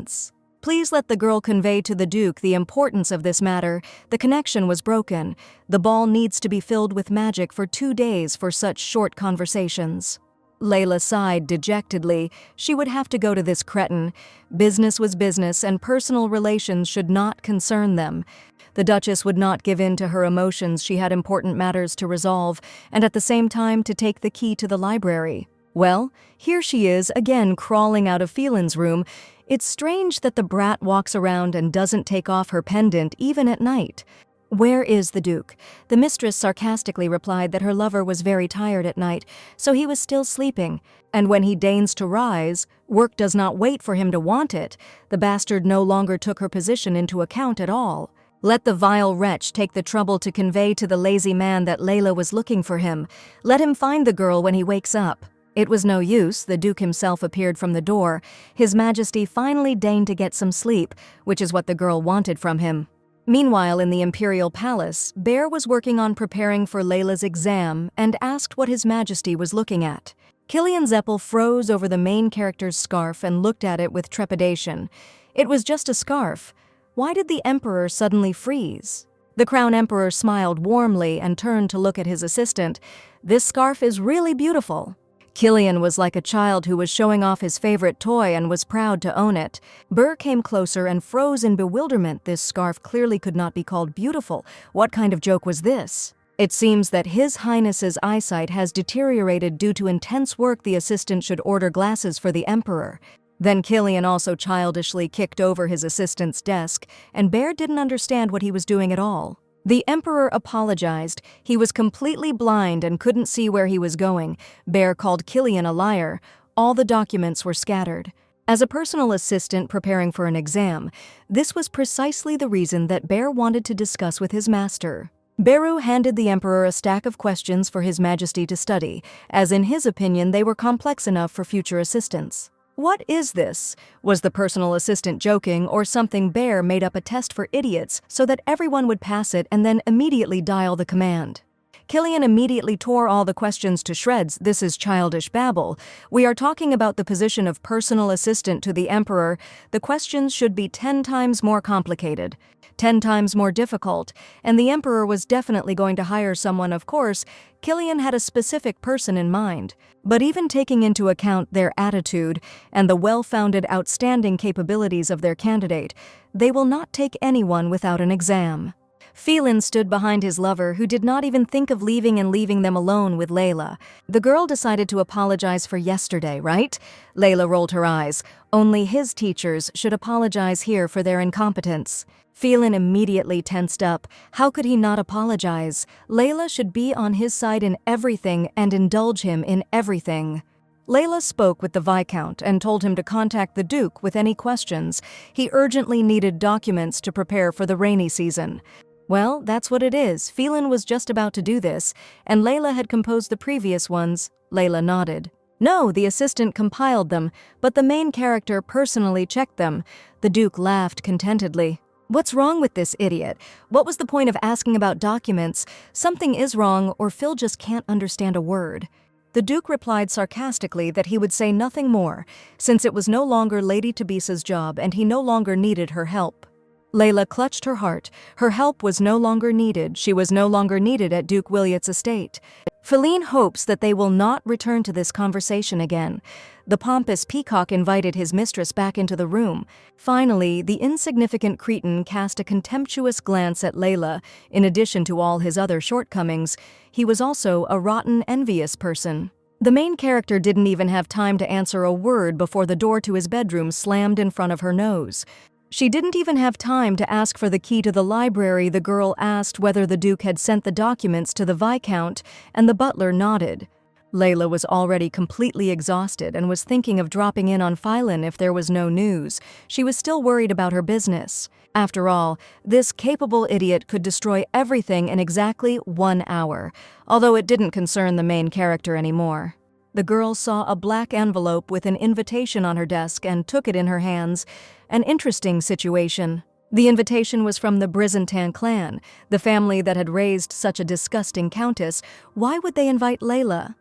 prince. Please let the girl convey to the Duke the importance of this matter. The connection was broken. The ball needs to be filled with magic for 2 days for such short conversations. Layla sighed dejectedly. She would have to go to this cretin. Business was business, and personal relations should not concern them. The Duchess would not give in to her emotions. She had important matters to resolve, and at the same time to take the key to the library. Well, here she is, again crawling out of Phelan's room. It's strange that the brat walks around and doesn't take off her pendant even at night. Where is the Duke? The mistress sarcastically replied that her lover was very tired at night, so he was still sleeping. And when he deigns to rise, work does not wait for him to want it. The bastard no longer took her position into account at all. Let the vile wretch take the trouble to convey to the lazy man that Layla was looking for him. Let him find the girl when he wakes up. It was no use. The Duke himself appeared from the door. His Majesty finally deigned to get some sleep, which is what the girl wanted from him. Meanwhile, in the Imperial Palace, Bear was working on preparing for Layla's exam and asked what His Majesty was looking at. Killian Zeppel froze over the main character's scarf and looked at it with trepidation. It was just a scarf. Why did the Emperor suddenly freeze? The Crown Emperor smiled warmly and turned to look at his assistant. This scarf is really beautiful. Killian was like a child who was showing off his favorite toy and was proud to own it. Burr came closer and froze in bewilderment. This scarf clearly could not be called beautiful. What kind of joke was this? It seems that His Highness's eyesight has deteriorated due to intense work. The assistant should order glasses for the Emperor. Then Killian also childishly kicked over his assistant's desk, and Bear didn't understand what he was doing at all. The Emperor apologized. He was completely blind and couldn't see where he was going. Bear called Killian a liar. All the documents were scattered. As a personal assistant preparing for an exam, this was precisely the reason that Bear wanted to discuss with his master. Beru handed the Emperor a stack of questions for His Majesty to study, as in his opinion they were complex enough for future assistants. What is this? Was the personal assistant joking, or something? Bear made up a test for idiots so that everyone would pass it and then immediately dial the command. Killian immediately tore all the questions to shreds. This is childish babble. We are talking about the position of personal assistant to the Emperor. The questions should be 10 times more complicated, 10 times more difficult, and the Emperor was definitely going to hire someone. Of course, Killian had a specific person in mind, but even taking into account their attitude and the well-founded outstanding capabilities of their candidate, they will not take anyone without an exam. Phelan stood behind his lover, who did not even think of leaving and leaving them alone with Layla. The girl decided to apologize for yesterday, right? Layla rolled her eyes. Only his teachers should apologize here for their incompetence. Phelan immediately tensed up. How could he not apologize? Layla should be on his side in everything and indulge him in everything. Layla spoke with the Viscount and told him to contact the Duke with any questions. He urgently needed documents to prepare for the rainy season. Well, that's what it is. Phelan was just about to do this, and Layla had composed the previous ones. Layla nodded. No, the assistant compiled them, but the main character personally checked them. The Duke laughed contentedly. What's wrong with this idiot? What was the point of asking about documents? Something is wrong, or Phil just can't understand a word. The Duke replied sarcastically that he would say nothing more, since it was no longer Lady Tabisa's job and he no longer needed her help. Layla clutched her heart. Her help was no longer needed. She was no longer needed at Duke Wiliot's estate. Feline hopes that they will not return to this conversation again. The pompous peacock invited his mistress back into the room. Finally, the insignificant cretin cast a contemptuous glance at Layla. In addition to all his other shortcomings, he was also a rotten, envious person. The main character didn't even have time to answer a word before the door to his bedroom slammed in front of her nose. She didn't even have time to ask for the key to the library. The girl asked whether the Duke had sent the documents to the Viscount, and the butler nodded. Layla was already completely exhausted and was thinking of dropping in on Phelan if there was no news. She was still worried about her business. After all, this capable idiot could destroy everything in exactly 1 hour, although it didn't concern the main character anymore. The girl saw a black envelope with an invitation on her desk and took it in her hands. An interesting situation. The invitation was from the Brizantin clan, the family that had raised such a disgusting countess. Why would they invite Layla?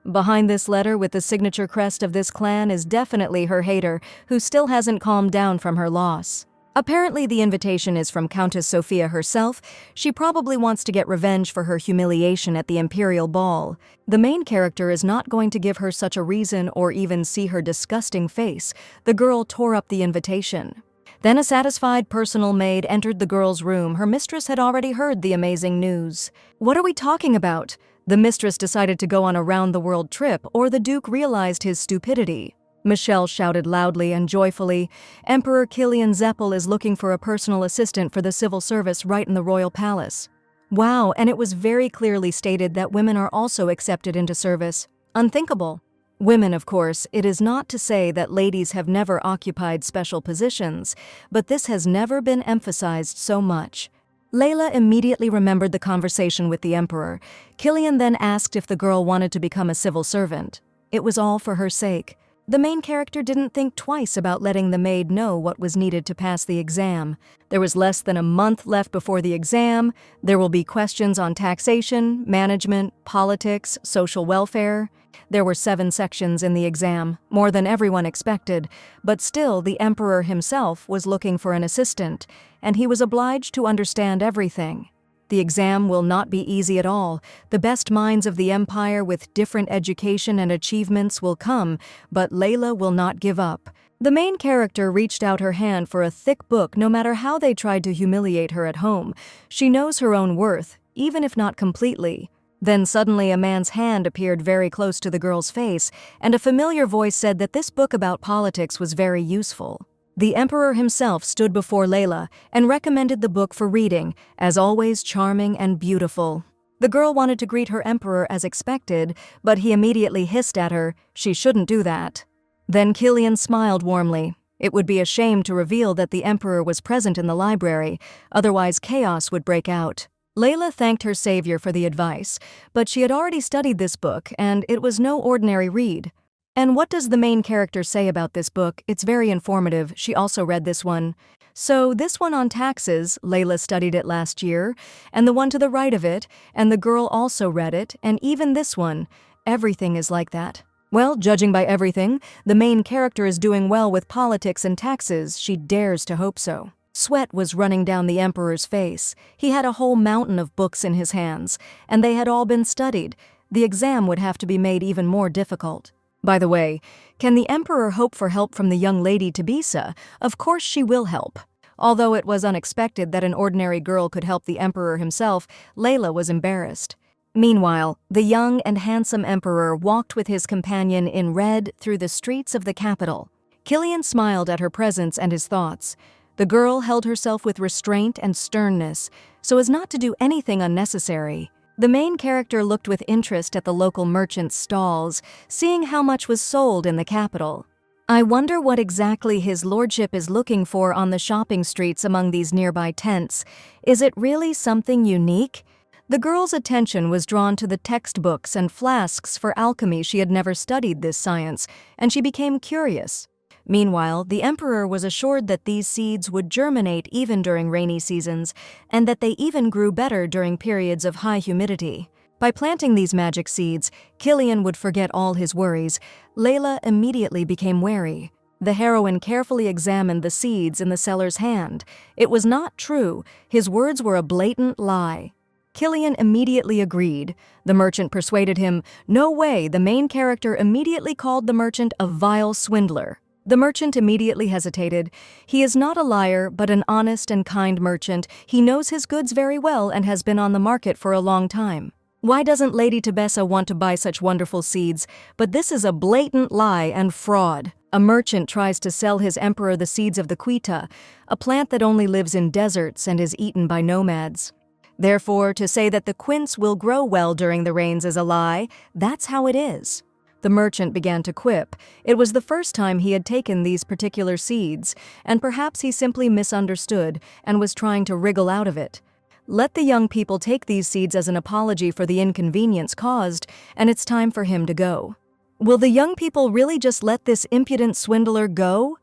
Behind this letter with the signature crest of this clan is definitely her hater, who still hasn't calmed down from her loss. Apparently the invitation is from Countess Sophia herself. She probably wants to get revenge for her humiliation at the imperial ball. The main character is not going to give her such a reason or even see her disgusting face. The girl tore up the invitation. Then a satisfied personal maid entered the girl's room. Her mistress had already heard the amazing news. What are we talking about? The mistress decided to go on a round-the-world trip, or the Duke realized his stupidity. Michelle shouted loudly and joyfully, "Emperor Kilian Zeppel is looking for a personal assistant for the civil service right in the royal palace." Wow, and it was very clearly stated that women are also accepted into service. Unthinkable. Women, of course. It is not to say that ladies have never occupied special positions, but this has never been emphasized so much. Layla immediately remembered the conversation with the emperor. Kilian then asked if the girl wanted to become a civil servant. It was all for her sake. The main character didn't think twice about letting the maid know what was needed to pass the exam. There was less than a month left before the exam. There will be questions on taxation, management, politics, social welfare. There were 7 sections in the exam, more than everyone expected, but still the emperor himself was looking for an assistant, and he was obliged to understand everything. The exam will not be easy at all. The best minds of the empire with different education and achievements will come, but Layla will not give up. The main character reached out her hand for a thick book no matter how they tried to humiliate her at home. She knows her own worth, even if not completely. Then suddenly a man's hand appeared very close to the girl's face, and a familiar voice said that this book about politics was very useful. The emperor himself stood before Layla and recommended the book for reading, as always charming and beautiful. The girl wanted to greet her emperor as expected, but he immediately hissed at her. She shouldn't do that. Then Kilian smiled warmly. It would be a shame to reveal that the emperor was present in the library, otherwise chaos would break out. Layla thanked her savior for the advice, but she had already studied this book, and it was no ordinary read. And what does the main character say about this book? It's very informative. She also read this one. So this one on taxes, Layla studied it last year, and the one to the right of it, and the girl also read it, and even this one. Everything is like that. Well, judging by everything, the main character is doing well with politics and taxes. She dares to hope so. Sweat was running down the emperor's face. He had a whole mountain of books in his hands, and they had all been studied. The exam would have to be made even more difficult. By the way, can the emperor hope for help from the young lady Tabisa? Of course she will help. Although it was unexpected that an ordinary girl could help the emperor himself, Layla was embarrassed. Meanwhile, the young and handsome emperor walked with his companion in red through the streets of the capital. Kilian smiled at her presence and his thoughts. The girl held herself with restraint and sternness, so as not to do anything unnecessary. The main character looked with interest at the local merchants' stalls, seeing how much was sold in the capital. I wonder what exactly his lordship is looking for on the shopping streets among these nearby tents. Is it really something unique? The girl's attention was drawn to the textbooks and flasks for alchemy. She had never studied this science, and she became curious. Meanwhile, the emperor was assured that these seeds would germinate even during rainy seasons, and that they even grew better during periods of high humidity. By planting these magic seeds, Kilian would forget all his worries. Layla immediately became wary. The heroine carefully examined the seeds in the seller's hand. It was not true. His words were a blatant lie. Kilian immediately agreed. The merchant persuaded him. No way. The main character immediately called the merchant a vile swindler. The merchant immediately hesitated. He is not a liar, but an honest and kind merchant. He knows his goods very well and has been on the market for a long time. Why doesn't Lady Tabessa want to buy such wonderful seeds? But this is a blatant lie and fraud. A merchant tries to sell his emperor the seeds of the quita, a plant that only lives in deserts and is eaten by nomads. Therefore, to say that the quince will grow well during the rains is a lie. That's how it is. The merchant began to quip. It was the first time he had taken these particular seeds, and perhaps he simply misunderstood and was trying to wriggle out of it. Let the young people take these seeds as an apology for the inconvenience caused, and it's time for him to go. Will the young people really just let this impudent swindler go?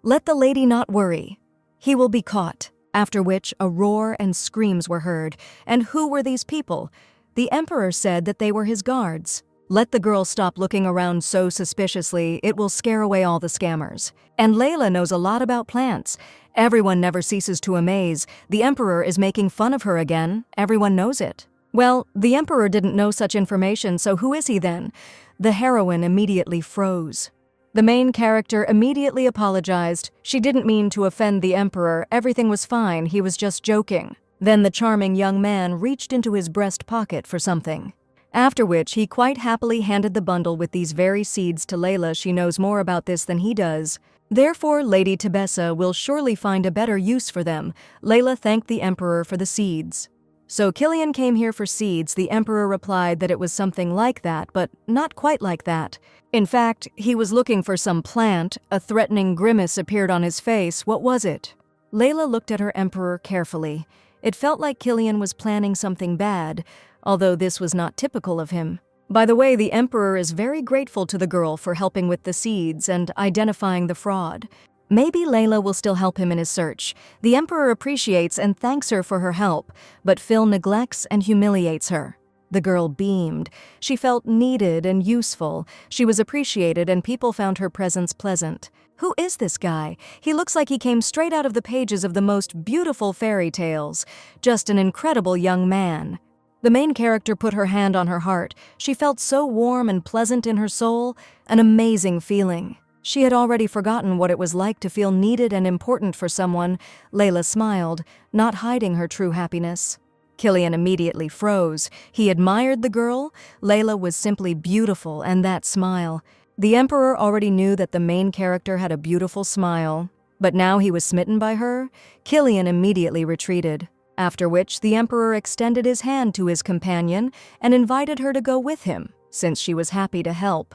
Let the lady not worry. He will be caught. After which a roar and screams were heard. And who were these people? The emperor said that they were his guards. Let the girl stop looking around so suspiciously, it will scare away all the scammers. And Layla knows a lot about plants. Everyone never ceases to amaze. The Emperor is making fun of her again. Everyone knows it. Well, the Emperor didn't know such information, so who is he then? The heroine immediately froze. The main character immediately apologized. She didn't mean to offend the Emperor. Everything was fine. He was just joking. Then the charming young man reached into his breast pocket for something. After which, he quite happily handed the bundle with these very seeds to Layla. She knows more about this than he does. Therefore, Lady Tebessa will surely find a better use for them. Layla thanked the Emperor for the seeds. So Killian came here for seeds. The Emperor replied that it was something like that, but not quite like that. In fact, he was looking for some plant. A threatening grimace appeared on his face. What was it? Layla looked at her Emperor carefully. It felt like Killian was planning something bad, although this was not typical of him. By the way, the Emperor is very grateful to the girl for helping with the seeds and identifying the fraud. Maybe Layla will still help him in his search. The Emperor appreciates and thanks her for her help, but Phil neglects and humiliates her. The girl beamed. She felt needed and useful. She was appreciated and people found her presence pleasant. Who is this guy? He looks like he came straight out of the pages of the most beautiful fairy tales. Just an incredible young man. The main character put her hand on her heart. She felt so warm and pleasant in her soul, an amazing feeling. She had already forgotten what it was like to feel needed and important for someone. Layla smiled, not hiding her true happiness. Killian immediately froze. He admired the girl. Layla was simply beautiful, and that smile. The Emperor already knew that the main character had a beautiful smile, but now he was smitten by her. Killian immediately retreated. After which, the Emperor extended his hand to his companion and invited her to go with him, since she was happy to help.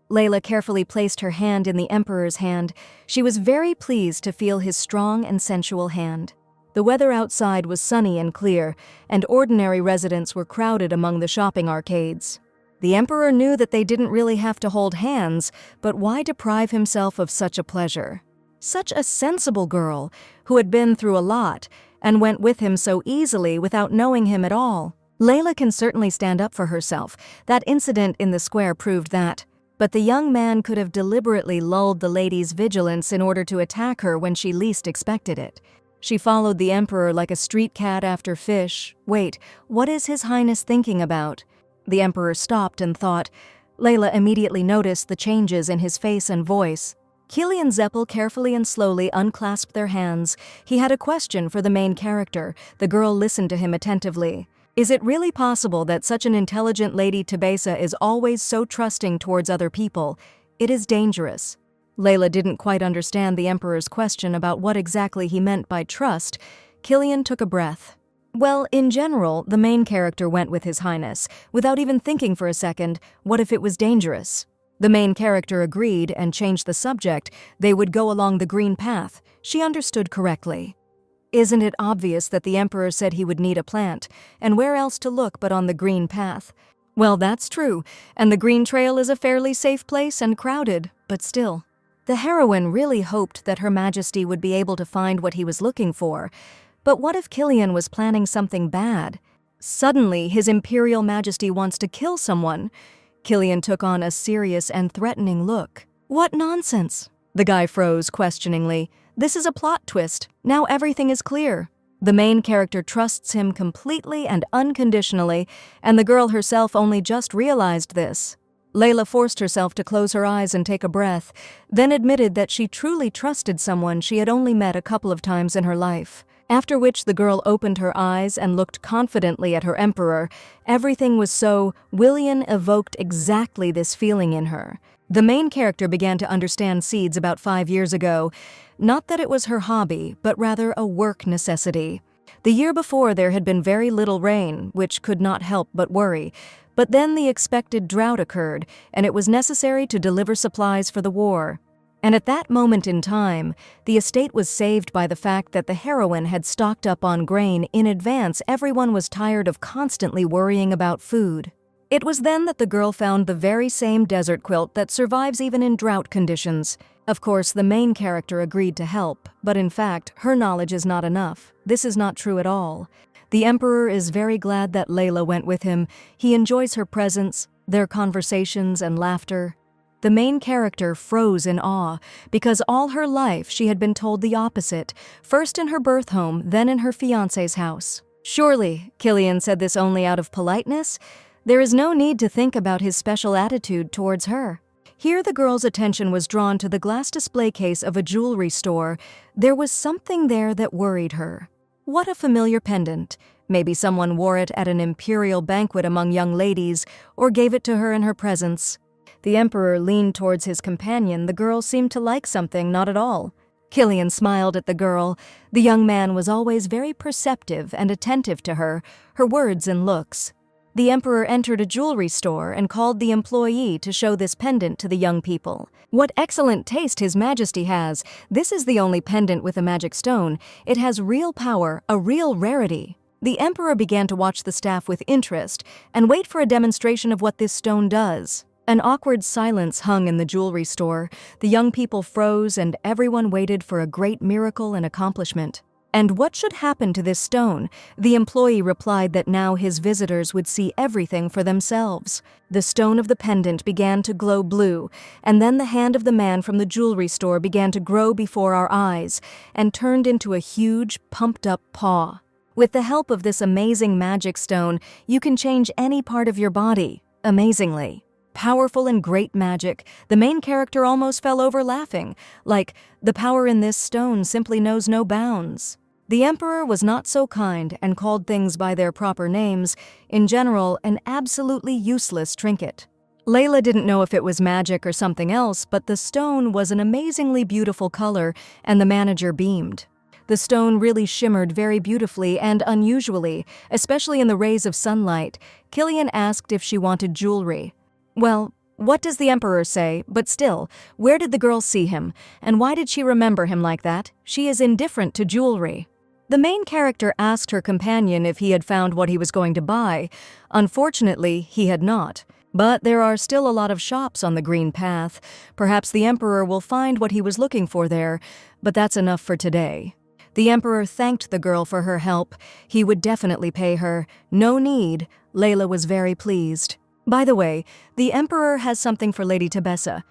Layla carefully placed her hand in the Emperor's hand. She was very pleased to feel his strong and sensual hand. The weather outside was sunny and clear, and ordinary residents were crowded among the shopping arcades. The Emperor knew that they didn't really have to hold hands, but why deprive himself of such a pleasure? Such a sensible girl, who had been through a lot, and went with him so easily without knowing him at all. Layla can certainly stand up for herself. That incident in the square proved that. But the young man could have deliberately lulled the lady's vigilance in order to attack her when she least expected it. She followed the Emperor like a street cat after fish. Wait, what is His Highness thinking about? The Emperor stopped and thought. Layla immediately noticed the changes in his face and voice. Killian Zeppel carefully and slowly unclasped their hands. He had a question for the main character. The girl listened to him attentively. Is it really possible that such an intelligent Lady Tebessa is always so trusting towards other people? It is dangerous. Layla didn't quite understand the Emperor's question about what exactly he meant by trust. Killian took a breath. Well, in general, the main character went with His Highness. Without even thinking for a second, what if it was dangerous? The main character agreed and changed the subject. They would go along the green path. She understood correctly. Isn't it obvious that the Emperor said he would need a plant, and where else to look but on the green path? Well, that's true, and the green trail is a fairly safe place and crowded, but still. The heroine really hoped that Her Majesty would be able to find what he was looking for. But what if Killian was planning something bad? Suddenly, His Imperial Majesty wants to kill someone. Killian took on a serious and threatening look. What nonsense! The guy froze questioningly. This is a plot twist. Now everything is clear. The main character trusts him completely and unconditionally, and the girl herself only just realized this. Layla forced herself to close her eyes and take a breath, then admitted that she truly trusted someone she had only met a couple of times in her life. After which the girl opened her eyes and looked confidently at her Emperor. Everything was so. William evoked exactly this feeling in her. The main character began to understand seeds about 5 years ago. Not that it was her hobby, but rather a work necessity. The year before there had been very little rain, which could not help but worry. But then the expected drought occurred, and it was necessary to deliver supplies for the war. And at that moment in time, the estate was saved by the fact that the heroine had stocked up on grain in advance. Everyone was tired of constantly worrying about food. It was then that the girl found the very same desert quilt that survives even in drought conditions. Of course, the main character agreed to help, but in fact, her knowledge is not enough. This is not true at all. The Emperor is very glad that Layla went with him. He enjoys her presence. their conversations and laughter. The main character froze in awe because all her life she had been told the opposite, first in her birth home, then in her fiancé's house. Surely, Killian said this only out of politeness. There is no need to think about his special attitude towards her. Here the girl's attention was drawn to the glass display case of a jewelry store. There was something there that worried her. What a familiar pendant. Maybe someone wore it at an imperial banquet among young ladies, or gave it to her in her presence. The Emperor leaned towards his companion. The girl seemed to like something, not at all. Killian smiled at the girl. The young man was always very perceptive and attentive to her words and looks. The Emperor entered a jewelry store and called the employee to show this pendant to the young people. What excellent taste His Majesty has! This is the only pendant with a magic stone. It has real power, a real rarity. The Emperor began to watch the staff with interest and wait for a demonstration of what this stone does. An awkward silence hung in the jewelry store. The young people froze and everyone waited for a great miracle and accomplishment. And what should happen to this stone? The employee replied that now his visitors would see everything for themselves. The stone of the pendant began to glow blue, and then the hand of the man from the jewelry store began to grow before our eyes and turned into a huge, pumped-up paw. With the help of this amazing magic stone, you can change any part of your body, amazingly. Powerful and great magic, the main character almost fell over laughing, like, the power in this stone simply knows no bounds. The Emperor was not so kind and called things by their proper names, in general, an absolutely useless trinket. Layla didn't know if it was magic or something else, but the stone was an amazingly beautiful color, and the manager beamed. The stone really shimmered very beautifully and unusually, especially in the rays of sunlight. Killian asked if she wanted jewelry. Well, what does the Emperor say? But still, where did the girl see him? And why did she remember him like that? She is indifferent to jewelry. The main character asked her companion if he had found what he was going to buy. Unfortunately, he had not. But there are still a lot of shops on the green path. Perhaps the Emperor will find what he was looking for there, but that's enough for today. The Emperor thanked the girl for her help. He would definitely pay her. No need. Layla was very pleased. By the way, the Emperor has something for Lady Tebessa.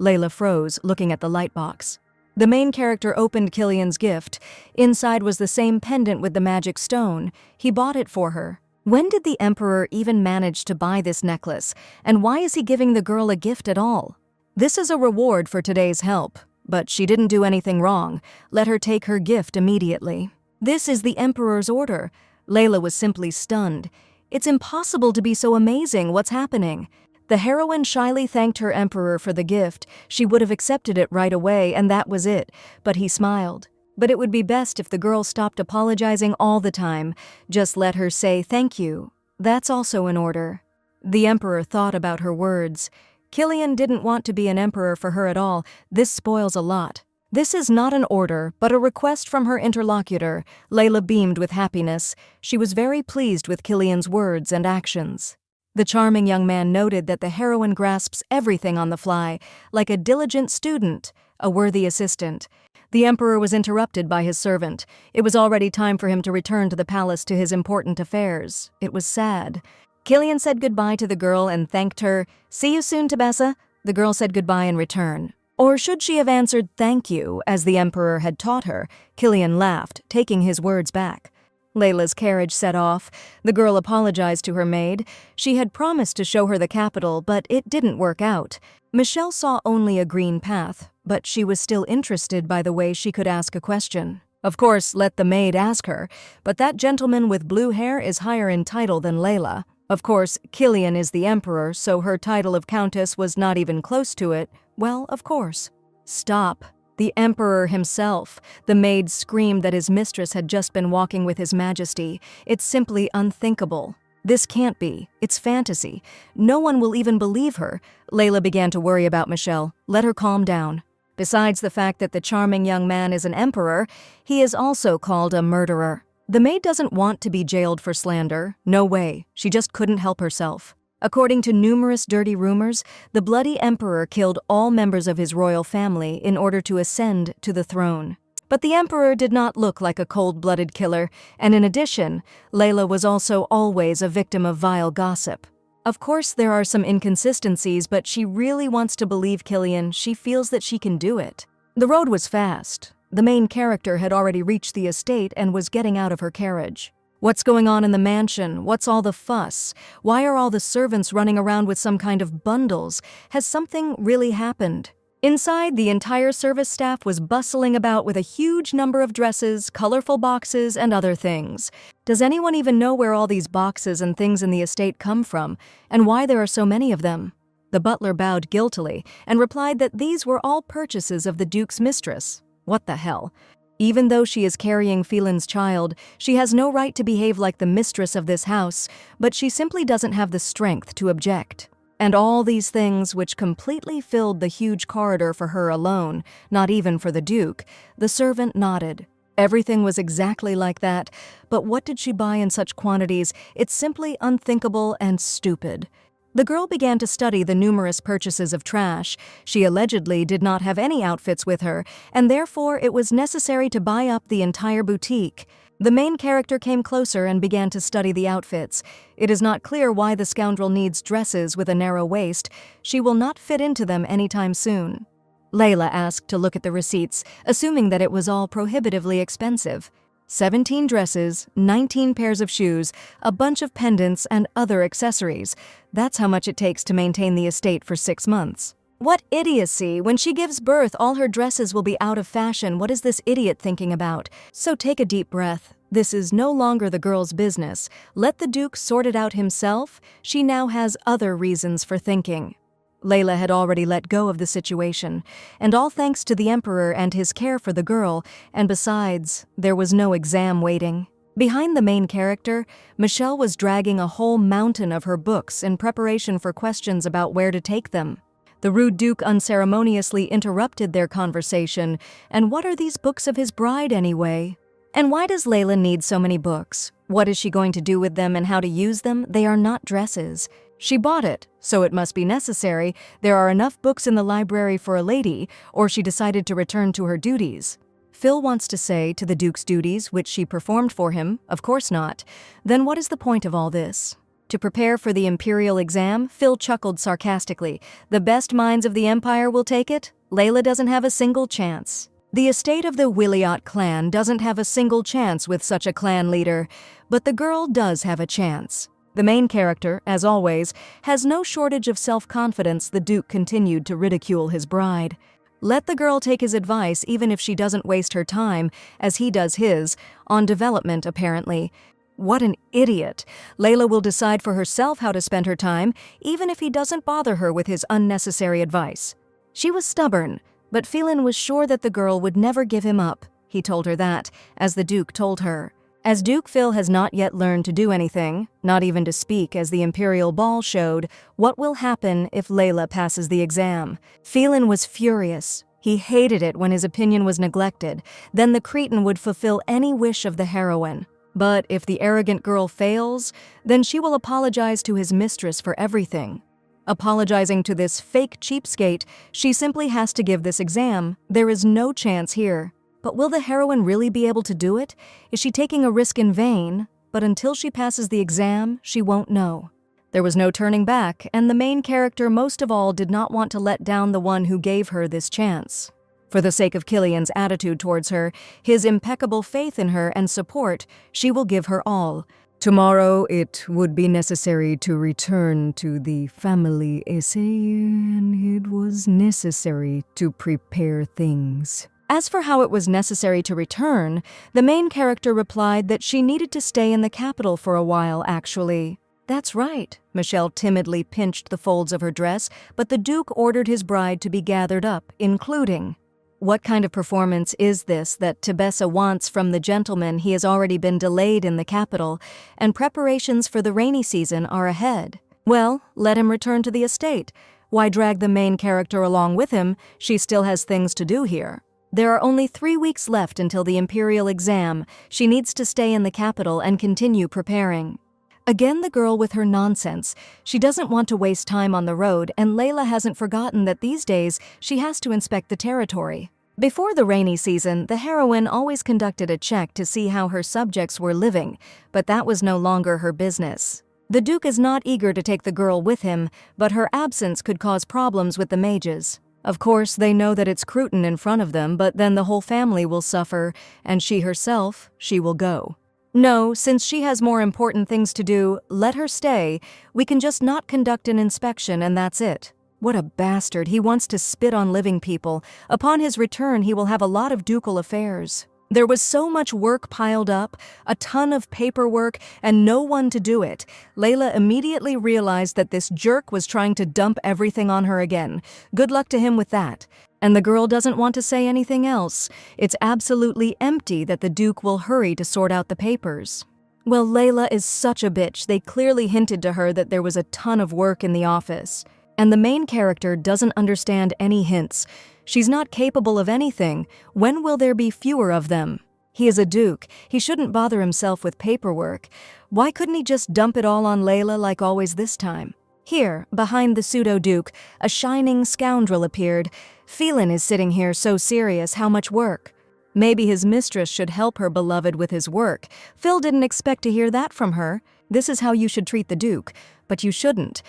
Layla froze, looking at the light box. The main character opened Killian's gift. Inside was the same pendant with the magic stone. He bought it for her. When did the Emperor even manage to buy this necklace? And why is he giving the girl a gift at all? This is a reward for today's help. But she didn't do anything wrong. Let her take her gift immediately. This is the Emperor's order. Layla was simply stunned. It's impossible to be so amazing. What's happening? The heroine shyly thanked her Emperor for the gift. She would have accepted it right away, and that was it. But he smiled. But it would be best if the girl stopped apologizing all the time. Just let her say thank you. That's also an order. The Emperor thought about her words. Killian didn't want to be an emperor for her at all. This spoils a lot. This is not an order, but a request from her interlocutor. Layla beamed with happiness. She was very pleased with Killian's words and actions. The charming young man noted that the heroine grasps everything on the fly, like a diligent student, a worthy assistant. The Emperor was interrupted by his servant. It was already time for him to return to the palace to his important affairs. It was sad. Killian said goodbye to the girl and thanked her. "See you soon, Tebessa." The girl said goodbye in return. Or should she have answered thank you, as the Emperor had taught her? Killian laughed, taking his words back. Layla's carriage set off. The girl apologized to her maid. She had promised to show her the capital, but it didn't work out. Michelle saw only a green path, but she was still interested by the way she could ask a question. Of course, let the maid ask her, but that gentleman with blue hair is higher in title than Layla. Of course, Killian is the Emperor, so her title of Countess was not even close to it. Well, of course. Stop. The Emperor himself. The maid screamed that his mistress had just been walking with His Majesty. It's simply unthinkable. This can't be. It's fantasy. No one will even believe her. Layla began to worry about Michelle. Let her calm down. Besides the fact that the charming young man is an emperor, he is also called a murderer. The maid doesn't want to be jailed for slander. No way. She just couldn't help herself. According to numerous dirty rumors, the bloody emperor killed all members of his royal family in order to ascend to the throne. But the emperor did not look like a cold-blooded killer, and in addition, Layla was also always a victim of vile gossip. Of course, there are some inconsistencies, but she really wants to believe Killian. She feels that she can do it. The road was fast. The main character had already reached the estate and was getting out of her carriage. What's going on in the mansion? What's all the fuss? Why are all the servants running around with some kind of bundles? Has something really happened? Inside, the entire service staff was bustling about with a huge number of dresses, colorful boxes, and other things. Does anyone even know where all these boxes and things in the estate come from, and why there are so many of them? The butler bowed guiltily and replied that these were all purchases of the Duke's mistress. What the hell? Even though she is carrying Phelan's child, she has no right to behave like the mistress of this house, but she simply doesn't have the strength to object. And all these things, which completely filled the huge corridor for her alone, not even for the Duke, the servant nodded. Everything was exactly like that, but what did she buy in such quantities? It's simply unthinkable and stupid. The girl began to study the numerous purchases of trash. She allegedly did not have any outfits with her, and therefore it was necessary to buy up the entire boutique. The main character came closer and began to study the outfits. It is not clear why the scoundrel needs dresses with a narrow waist. She will not fit into them anytime soon. Layla asked to look at the receipts, assuming that it was all prohibitively expensive. 17 dresses, 19 pairs of shoes, a bunch of pendants, and other accessories. That's how much it takes to maintain the estate for 6 months. What idiocy! When she gives birth, all her dresses will be out of fashion. What is this idiot thinking about? So take a deep breath. This is no longer the girl's business. Let the Duke sort it out himself. She now has other reasons for thinking. Layla had already let go of the situation, and all thanks to the Emperor and his care for the girl, and besides, there was no exam waiting. Behind the main character, Michelle was dragging a whole mountain of her books in preparation for questions about where to take them. The rude Duke unceremoniously interrupted their conversation. And what are these books of his bride anyway? And why does Layla need so many books? What is she going to do with them and how to use them? They are not dresses. She bought it, so it must be necessary. There are enough books in the library for a lady, or she decided to return to her duties. Phil wants to say to the Duke's duties, which she performed for him, of course not. Then what is the point of all this? To prepare for the imperial exam, Phil chuckled sarcastically. The best minds of the empire will take it? Layla doesn't have a single chance. The estate of the Williot clan doesn't have a single chance with such a clan leader, but the girl does have a chance. The main character, as always, has no shortage of self-confidence. The Duke continued to ridicule his bride. Let the girl take his advice even if she doesn't waste her time, as he does his, on development apparently. What an idiot! Layla will decide for herself how to spend her time, even if he doesn't bother her with his unnecessary advice. She was stubborn, but Phelan was sure that the girl would never give him up. He told her that, as the Duke told her. As Duke Phil has not yet learned to do anything, not even to speak as the imperial ball showed, what will happen if Layla passes the exam? Phelan was furious. He hated it when his opinion was neglected. Then the Cretan would fulfill any wish of the heroine. But if the arrogant girl fails, then she will apologize to his mistress for everything. Apologizing to this fake cheapskate, she simply has to give this exam. There is no chance here. But will the heroine really be able to do it? Is she taking a risk in vain? But until she passes the exam, she won't know. There was no turning back, and the main character most of all did not want to let down the one who gave her this chance. For the sake of Killian's attitude towards her, his impeccable faith in her and support, she will give her all. Tomorrow it would be necessary to return to the family essay, and it was necessary to prepare things. As for how it was necessary to return, the main character replied that she needed to stay in the capital for a while, actually. That's right. Michelle timidly pinched the folds of her dress, but the Duke ordered his bride to be gathered up, including. What kind of performance is this that Tebessa wants from the gentleman? He has already been delayed in the capital, and preparations for the rainy season are ahead. Well, let him return to the estate. Why drag the main character along with him? She still has things to do here. There are only 3 weeks left until the imperial exam. She needs to stay in the capital and continue preparing. Again, the girl with her nonsense. She doesn't want to waste time on the road, and Layla hasn't forgotten that these days she has to inspect the territory. Before the rainy season, the heroine always conducted a check to see how her subjects were living, but that was no longer her business. The Duke is not eager to take the girl with him, but her absence could cause problems with the mages. Of course, they know that it's Cruton in front of them, but then the whole family will suffer, and she herself, she will go. No, since she has more important things to do, let her stay. We can just not conduct an inspection and that's it. What a bastard, he wants to spit on living people. Upon his return, he will have a lot of ducal affairs. There was so much work piled up, a ton of paperwork, and no one to do it. Layla immediately realized that this jerk was trying to dump everything on her again. Good luck to him with that. And the girl doesn't want to say anything else. It's absolutely empty that the Duke will hurry to sort out the papers. Well, Layla is such a bitch. They clearly hinted to her that there was a ton of work in the office. And the main character doesn't understand any hints. She's not capable of anything. When will there be fewer of them? He is a duke. He shouldn't bother himself with paperwork. Why couldn't he just dump it all on Layla like always this time? Here, behind the pseudo-duke, a shining scoundrel appeared. Phelan is sitting here so serious, how much work? Maybe his mistress should help her beloved with his work. Phil didn't expect to hear that from her. This is how you should treat the duke. But you shouldn't.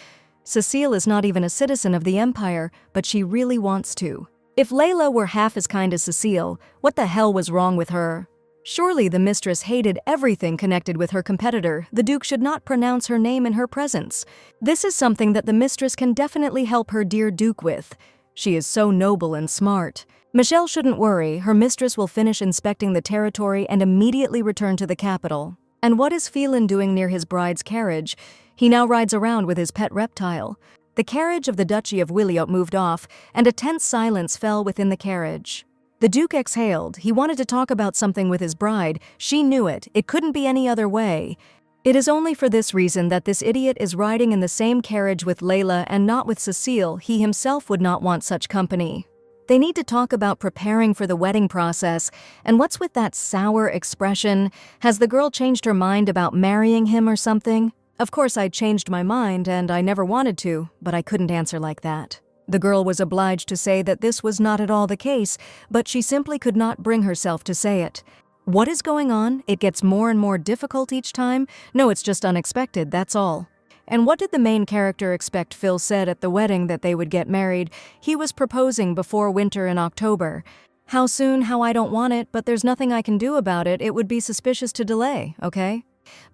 Cecile is not even a citizen of the Empire, but she really wants to. If Layla were half as kind as Cecile, what the hell was wrong with her? Surely the mistress hated everything connected with her competitor. The Duke should not pronounce her name in her presence. This is something that the mistress can definitely help her dear Duke with. She is so noble and smart. Michelle shouldn't worry. Her mistress will finish inspecting the territory and immediately return to the capital. And what is Phelan doing near his bride's carriage? He now rides around with his pet reptile. The carriage of the Duchy of Wiliot moved off, and a tense silence fell within the carriage. The Duke exhaled. He wanted to talk about something with his bride. She knew it. It couldn't be any other way. It is only for this reason that this idiot is riding in the same carriage with Layla and not with Cecile. He himself would not want such company. They need to talk about preparing for the wedding process. And what's with that sour expression? Has the girl changed her mind about marrying him or something? Of course, I changed my mind, and I never wanted to, but I couldn't answer like that. The girl was obliged to say that this was not at all the case, but she simply could not bring herself to say it. What is going on? It gets more and more difficult each time? No, it's just unexpected, that's all. And what did the main character expect? Phil said at the wedding that they would get married. He was proposing before winter in October. How soon? How I don't want it, but there's nothing I can do about it. It would be suspicious to delay, okay?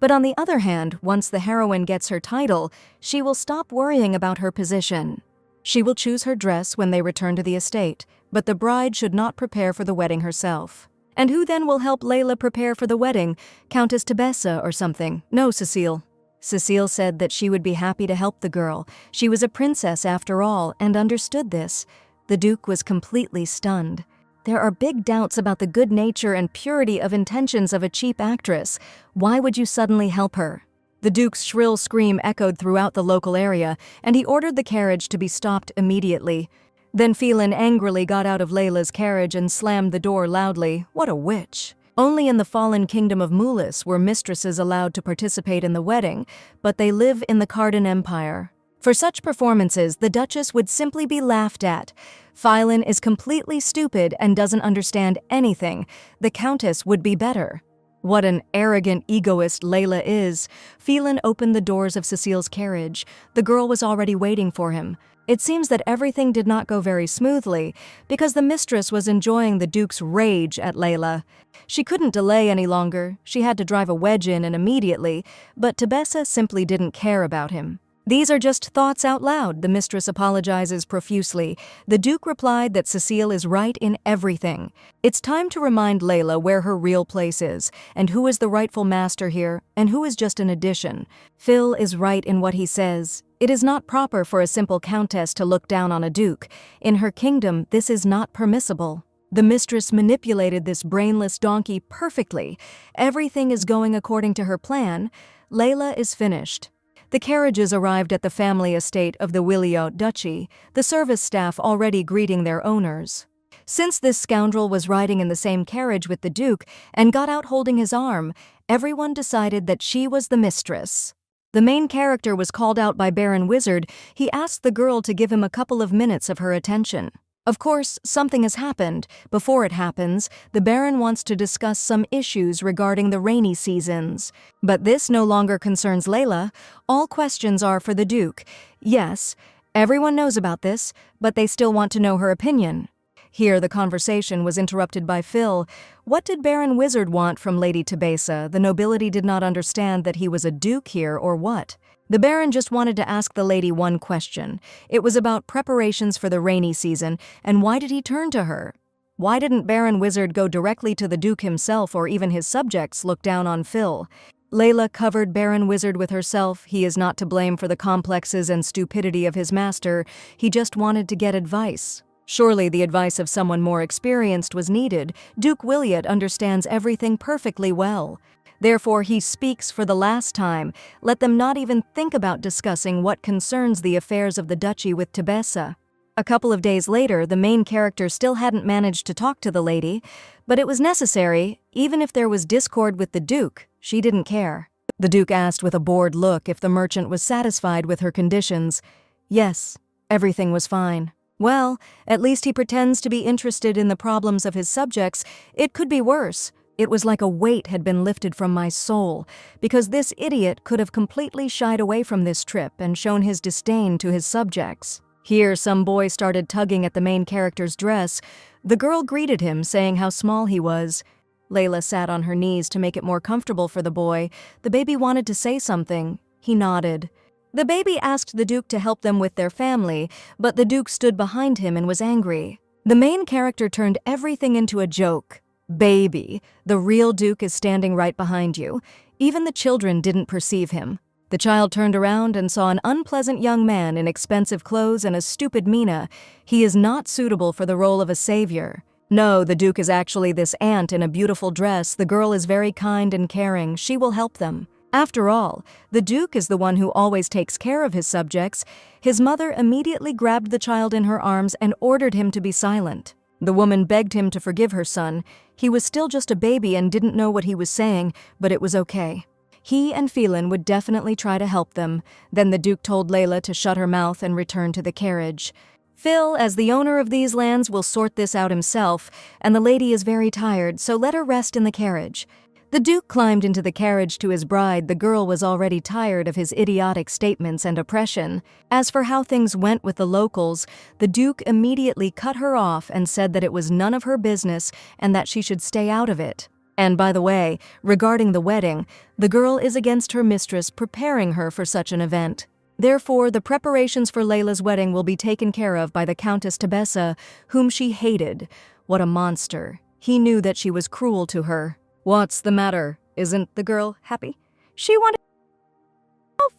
But on the other hand, once the heroine gets her title, she will stop worrying about her position. She will choose her dress when they return to the estate, but the bride should not prepare for the wedding herself. And who then will help Layla prepare for the wedding? Countess Tebessa or something? No, Cecile. Cecile said that she would be happy to help the girl. She was a princess after all, and understood this. The Duke was completely stunned. There are big doubts about the good nature and purity of intentions of a cheap actress. Why would you suddenly help her? The Duke's shrill scream echoed throughout the local area, and he ordered the carriage to be stopped immediately. Then Phelan angrily got out of Layla's carriage and slammed the door loudly. What a witch! Only in the fallen kingdom of Mulis were mistresses allowed to participate in the wedding, but they live in the Cardan Empire. For such performances, the Duchess would simply be laughed at. Phelan is completely stupid and doesn't understand anything. The Countess would be better. What an arrogant egoist Layla is. Phelan opened the doors of Cecile's carriage. The girl was already waiting for him. It seems that everything did not go very smoothly, because the mistress was enjoying the Duke's rage at Layla. She couldn't delay any longer. She had to drive a wedge in and immediately, but Tebessa simply didn't care about him. These are just thoughts out loud, the mistress apologizes profusely. The Duke replied that Cecile is right in everything. It's time to remind Layla where her real place is, and who is the rightful master here, and who is just an addition. Phil is right in what he says. It is not proper for a simple countess to look down on a duke. In her kingdom, this is not permissible. The mistress manipulated this brainless donkey perfectly. Everything is going according to her plan. Layla is finished. The carriages arrived at the family estate of the Wiliot Duchy, the service staff already greeting their owners. Since this scoundrel was riding in the same carriage with the Duke and got out holding his arm, everyone decided that she was the mistress. The main character was called out by Baron Wizard. He asked the girl to give him a couple of minutes of her attention. Of course, something has happened. Before it happens, the Baron wants to discuss some issues regarding the rainy seasons. But this no longer concerns Layla. All questions are for the Duke. Yes, everyone knows about this, but they still want to know her opinion. Here, the conversation was interrupted by Phil. What did Baron Wizard want from Lady Tebessa? The nobility did not understand that he was a duke here, or what? The Baron just wanted to ask the lady one question. It was about preparations for the rainy season, and why did he turn to her? Why didn't Baron Wizard go directly to the Duke himself, or even his subjects look down on Phil? Layla covered Baron Wizard with herself. He is not to blame for the complexes and stupidity of his master. He just wanted to get advice. Surely the advice of someone more experienced was needed. Duke Williot understands everything perfectly well. Therefore, he speaks for the last time. Let them not even think about discussing what concerns the affairs of the duchy with Tebessa. A couple of days later, the main character still hadn't managed to talk to the lady, but it was necessary. Even if there was discord with the Duke, she didn't care. The Duke asked with a bored look if the merchant was satisfied with her conditions. Yes, everything was fine. Well, at least he pretends to be interested in the problems of his subjects. It could be worse. It was like a weight had been lifted from my soul, because this idiot could have completely shied away from this trip and shown his disdain to his subjects. Here, some boy started tugging at the main character's dress. The girl greeted him, saying how small he was. Layla sat on her knees to make it more comfortable for the boy. The baby wanted to say something. He nodded. The baby asked the Duke to help them with their family, but the Duke stood behind him and was angry. The main character turned everything into a joke. Baby, the real Duke is standing right behind you. Even the children didn't perceive him. The child turned around and saw an unpleasant young man in expensive clothes and a stupid mina. He is not suitable for the role of a savior. No, the Duke is actually this aunt in a beautiful dress. The girl is very kind and caring. She will help them. After all, the Duke is the one who always takes care of his subjects. His mother immediately grabbed the child in her arms and ordered him to be silent. The woman begged him to forgive her son. He was still just a baby and didn't know what he was saying, but it was okay. He and Phelan would definitely try to help them. Then the Duke told Layla to shut her mouth and return to the carriage. Phil, as the owner of these lands, will sort this out himself, and the lady is very tired, so let her rest in the carriage. The Duke climbed into the carriage to his bride. The girl was already tired of his idiotic statements and oppression. As for how things went with the locals, the Duke immediately cut her off and said that it was none of her business and that she should stay out of it. And by the way, regarding the wedding, the girl is against her mistress preparing her for such an event. Therefore, the preparations for Layla's wedding will be taken care of by the Countess Tebessa, whom she hated. What a monster. He knew that she was cruel to her. What's the matter? Isn't the girl happy? She wanted...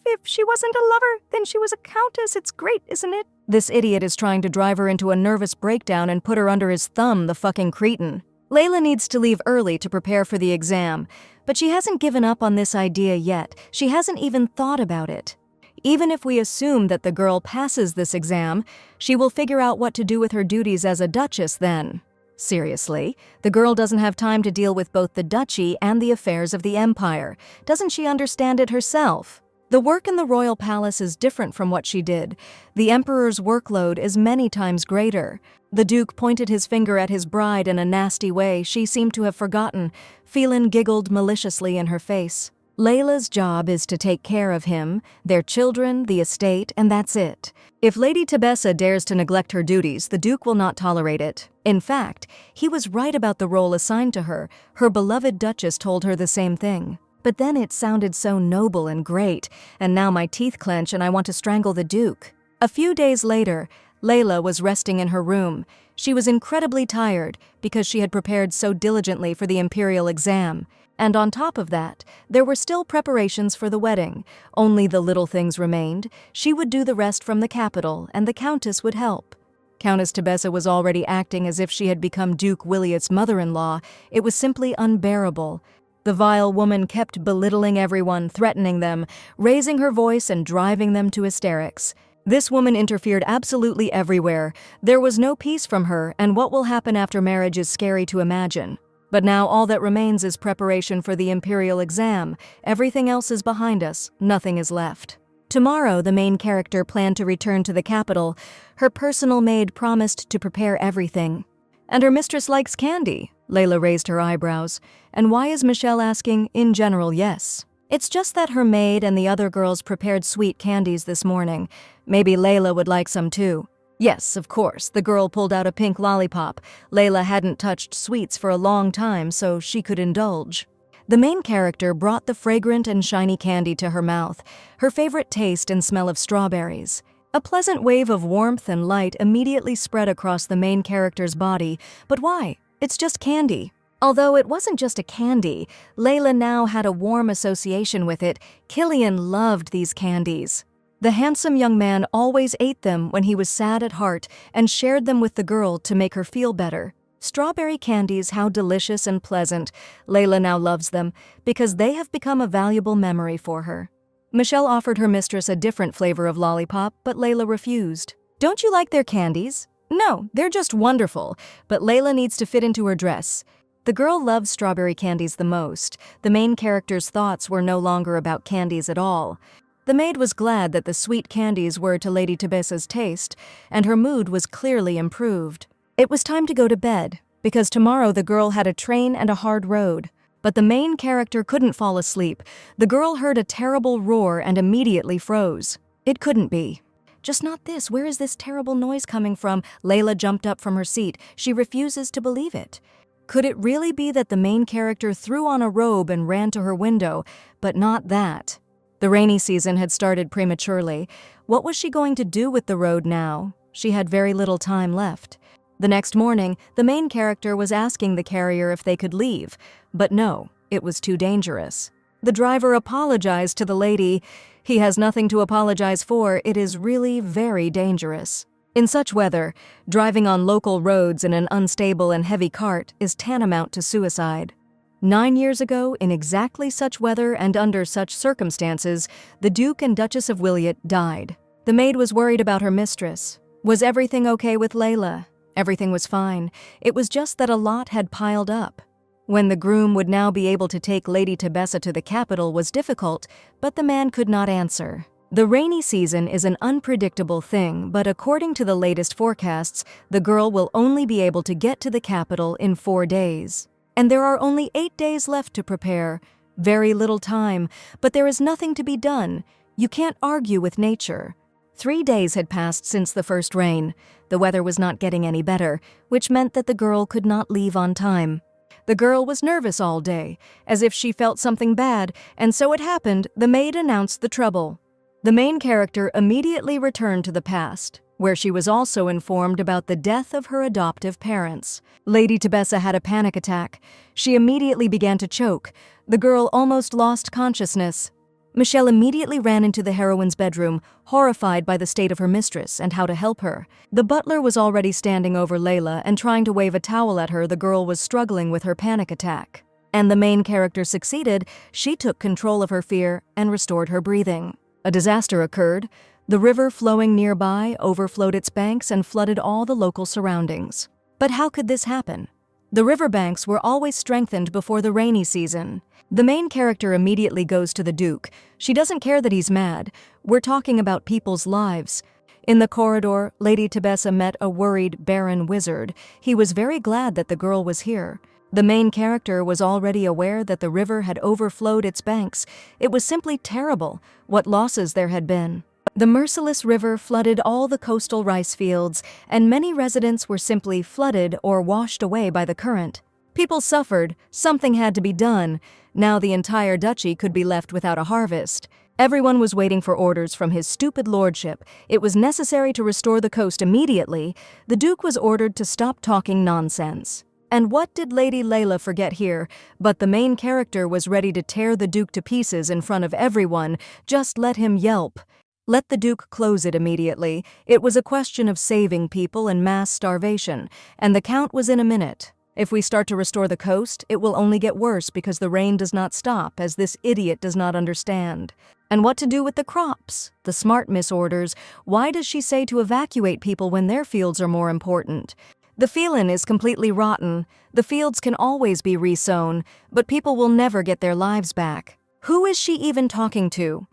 If she wasn't a lover, then she was a countess. It's great, isn't it? This idiot is trying to drive her into a nervous breakdown and put her under his thumb, the fucking cretin. Layla needs to leave early to prepare for the exam, but she hasn't given up on this idea yet. She hasn't even thought about it. Even if we assume that the girl passes this exam, she will figure out what to do with her duties as a duchess then. Seriously, the girl doesn't have time to deal with both the duchy and the affairs of the empire. Doesn't she understand it herself? The work in the royal palace is different from what she did. The emperor's workload is many times greater. The Duke pointed his finger at his bride in a nasty way. She seemed to have forgotten. Phelan giggled maliciously in her face. Layla's job is to take care of him, their children, the estate, and that's it. If Lady Tebessa dares to neglect her duties, the Duke will not tolerate it. In fact, he was right about the role assigned to her. Her beloved Duchess told her the same thing. But then it sounded so noble and great, and now my teeth clench and I want to strangle the Duke. A few days later, Layla was resting in her room. She was incredibly tired because she had prepared so diligently for the imperial exam. And on top of that, there were still preparations for the wedding. Only the little things remained. She would do the rest from the capital, and the Countess would help. Countess Tebessa was already acting as if she had become Duke Williot's mother-in-law. It was simply unbearable. The vile woman kept belittling everyone, threatening them, raising her voice and driving them to hysterics. This woman interfered absolutely everywhere. There was no peace from her, and what will happen after marriage is scary to imagine. But now all that remains is preparation for the imperial exam. Everything else is behind us. Nothing is left. Tomorrow, the main character planned to return to the capital. Her personal maid promised to prepare everything. And her mistress likes candy. Layla raised her eyebrows. And why is Michelle asking, in general, yes? It's just that her maid and the other girls prepared sweet candies this morning. Maybe Layla would like some too. Yes, of course, the girl pulled out a pink lollipop. Layla hadn't touched sweets for a long time, so she could indulge. The main character brought the fragrant and shiny candy to her mouth, her favorite taste and smell of strawberries. A pleasant wave of warmth and light immediately spread across the main character's body. But why? It's just candy. Although it wasn't just a candy, Layla now had a warm association with it. Killian loved these candies. The handsome young man always ate them when he was sad at heart and shared them with the girl to make her feel better. Strawberry candies, how delicious and pleasant. Layla now loves them because they have become a valuable memory for her. Michelle offered her mistress a different flavor of lollipop, but Layla refused. Don't you like their candies? No, they're just wonderful, but Layla needs to fit into her dress. The girl loved strawberry candies the most. The main character's thoughts were no longer about candies at all. The maid was glad that the sweet candies were to Lady Tebesa's taste, and her mood was clearly improved. It was time to go to bed, because tomorrow the girl had a train and a hard road. But the main character couldn't fall asleep. The girl heard a terrible roar and immediately froze. It couldn't be. Just not this. Where is this terrible noise coming from? Layla jumped up from her seat. She refuses to believe it. Could it really be that the main character threw on a robe and ran to her window? But not that. The rainy season had started prematurely. What was she going to do with the road now? She had very little time left. The next morning, the main character was asking the carrier if they could leave, but no, it was too dangerous. The driver apologized to the lady. He has nothing to apologize for. It is really very dangerous. In such weather, driving on local roads in an unstable and heavy cart is tantamount to suicide. 9 years ago, in exactly such weather and under such circumstances, the Duke and Duchess of Williot died. The maid was worried about her mistress. Was everything okay with Layla? Everything was fine. It was just that a lot had piled up. When the groom would now be able to take Lady Tebessa to the capital was difficult, but the man could not answer. The rainy season is an unpredictable thing, but according to the latest forecasts, the girl will only be able to get to the capital in 4 days. And there are only 8 days left to prepare. Very little time, but there is nothing to be done. You can't argue with nature. 3 days had passed since the first rain. The weather was not getting any better, which meant that the girl could not leave on time. The girl was nervous all day, as if she felt something bad, and so it happened, the maid announced the trouble. The main character immediately returned to the past, where she was also informed about the death of her adoptive parents. Lady Tebessa had a panic attack. She immediately began to choke. The girl almost lost consciousness. Michelle immediately ran into the heroine's bedroom, horrified by the state of her mistress and how to help her. The butler was already standing over Layla and trying to wave a towel at her. The girl was struggling with her panic attack. And the main character succeeded. She took control of her fear and restored her breathing. A disaster occurred. The river flowing nearby overflowed its banks and flooded all the local surroundings. But how could this happen? The riverbanks were always strengthened before the rainy season. The main character immediately goes to the Duke. She doesn't care that he's mad. We're talking about people's lives. In the corridor, Lady Tebessa met a worried Baron Wizard. He was very glad that the girl was here. The main character was already aware that the river had overflowed its banks. It was simply terrible what losses there had been. The merciless river flooded all the coastal rice fields, and many residents were simply flooded or washed away by the current. People suffered. Something had to be done. Now the entire duchy could be left without a harvest. Everyone was waiting for orders from his stupid lordship. It was necessary to restore the coast immediately. The Duke was ordered to stop talking nonsense. And what did Lady Layla forget here? But the main character was ready to tear the Duke to pieces in front of everyone. Just let him yelp. Let the Duke close it immediately. It was a question of saving people and mass starvation, and the count was in a minute. If we start to restore the coast, it will only get worse because the rain does not stop, as this idiot does not understand. And what to do with the crops? The smart miss orders. Why does she say to evacuate people when their fields are more important? The feeling is completely rotten. The fields can always be resown, but people will never get their lives back. Who is she even talking to?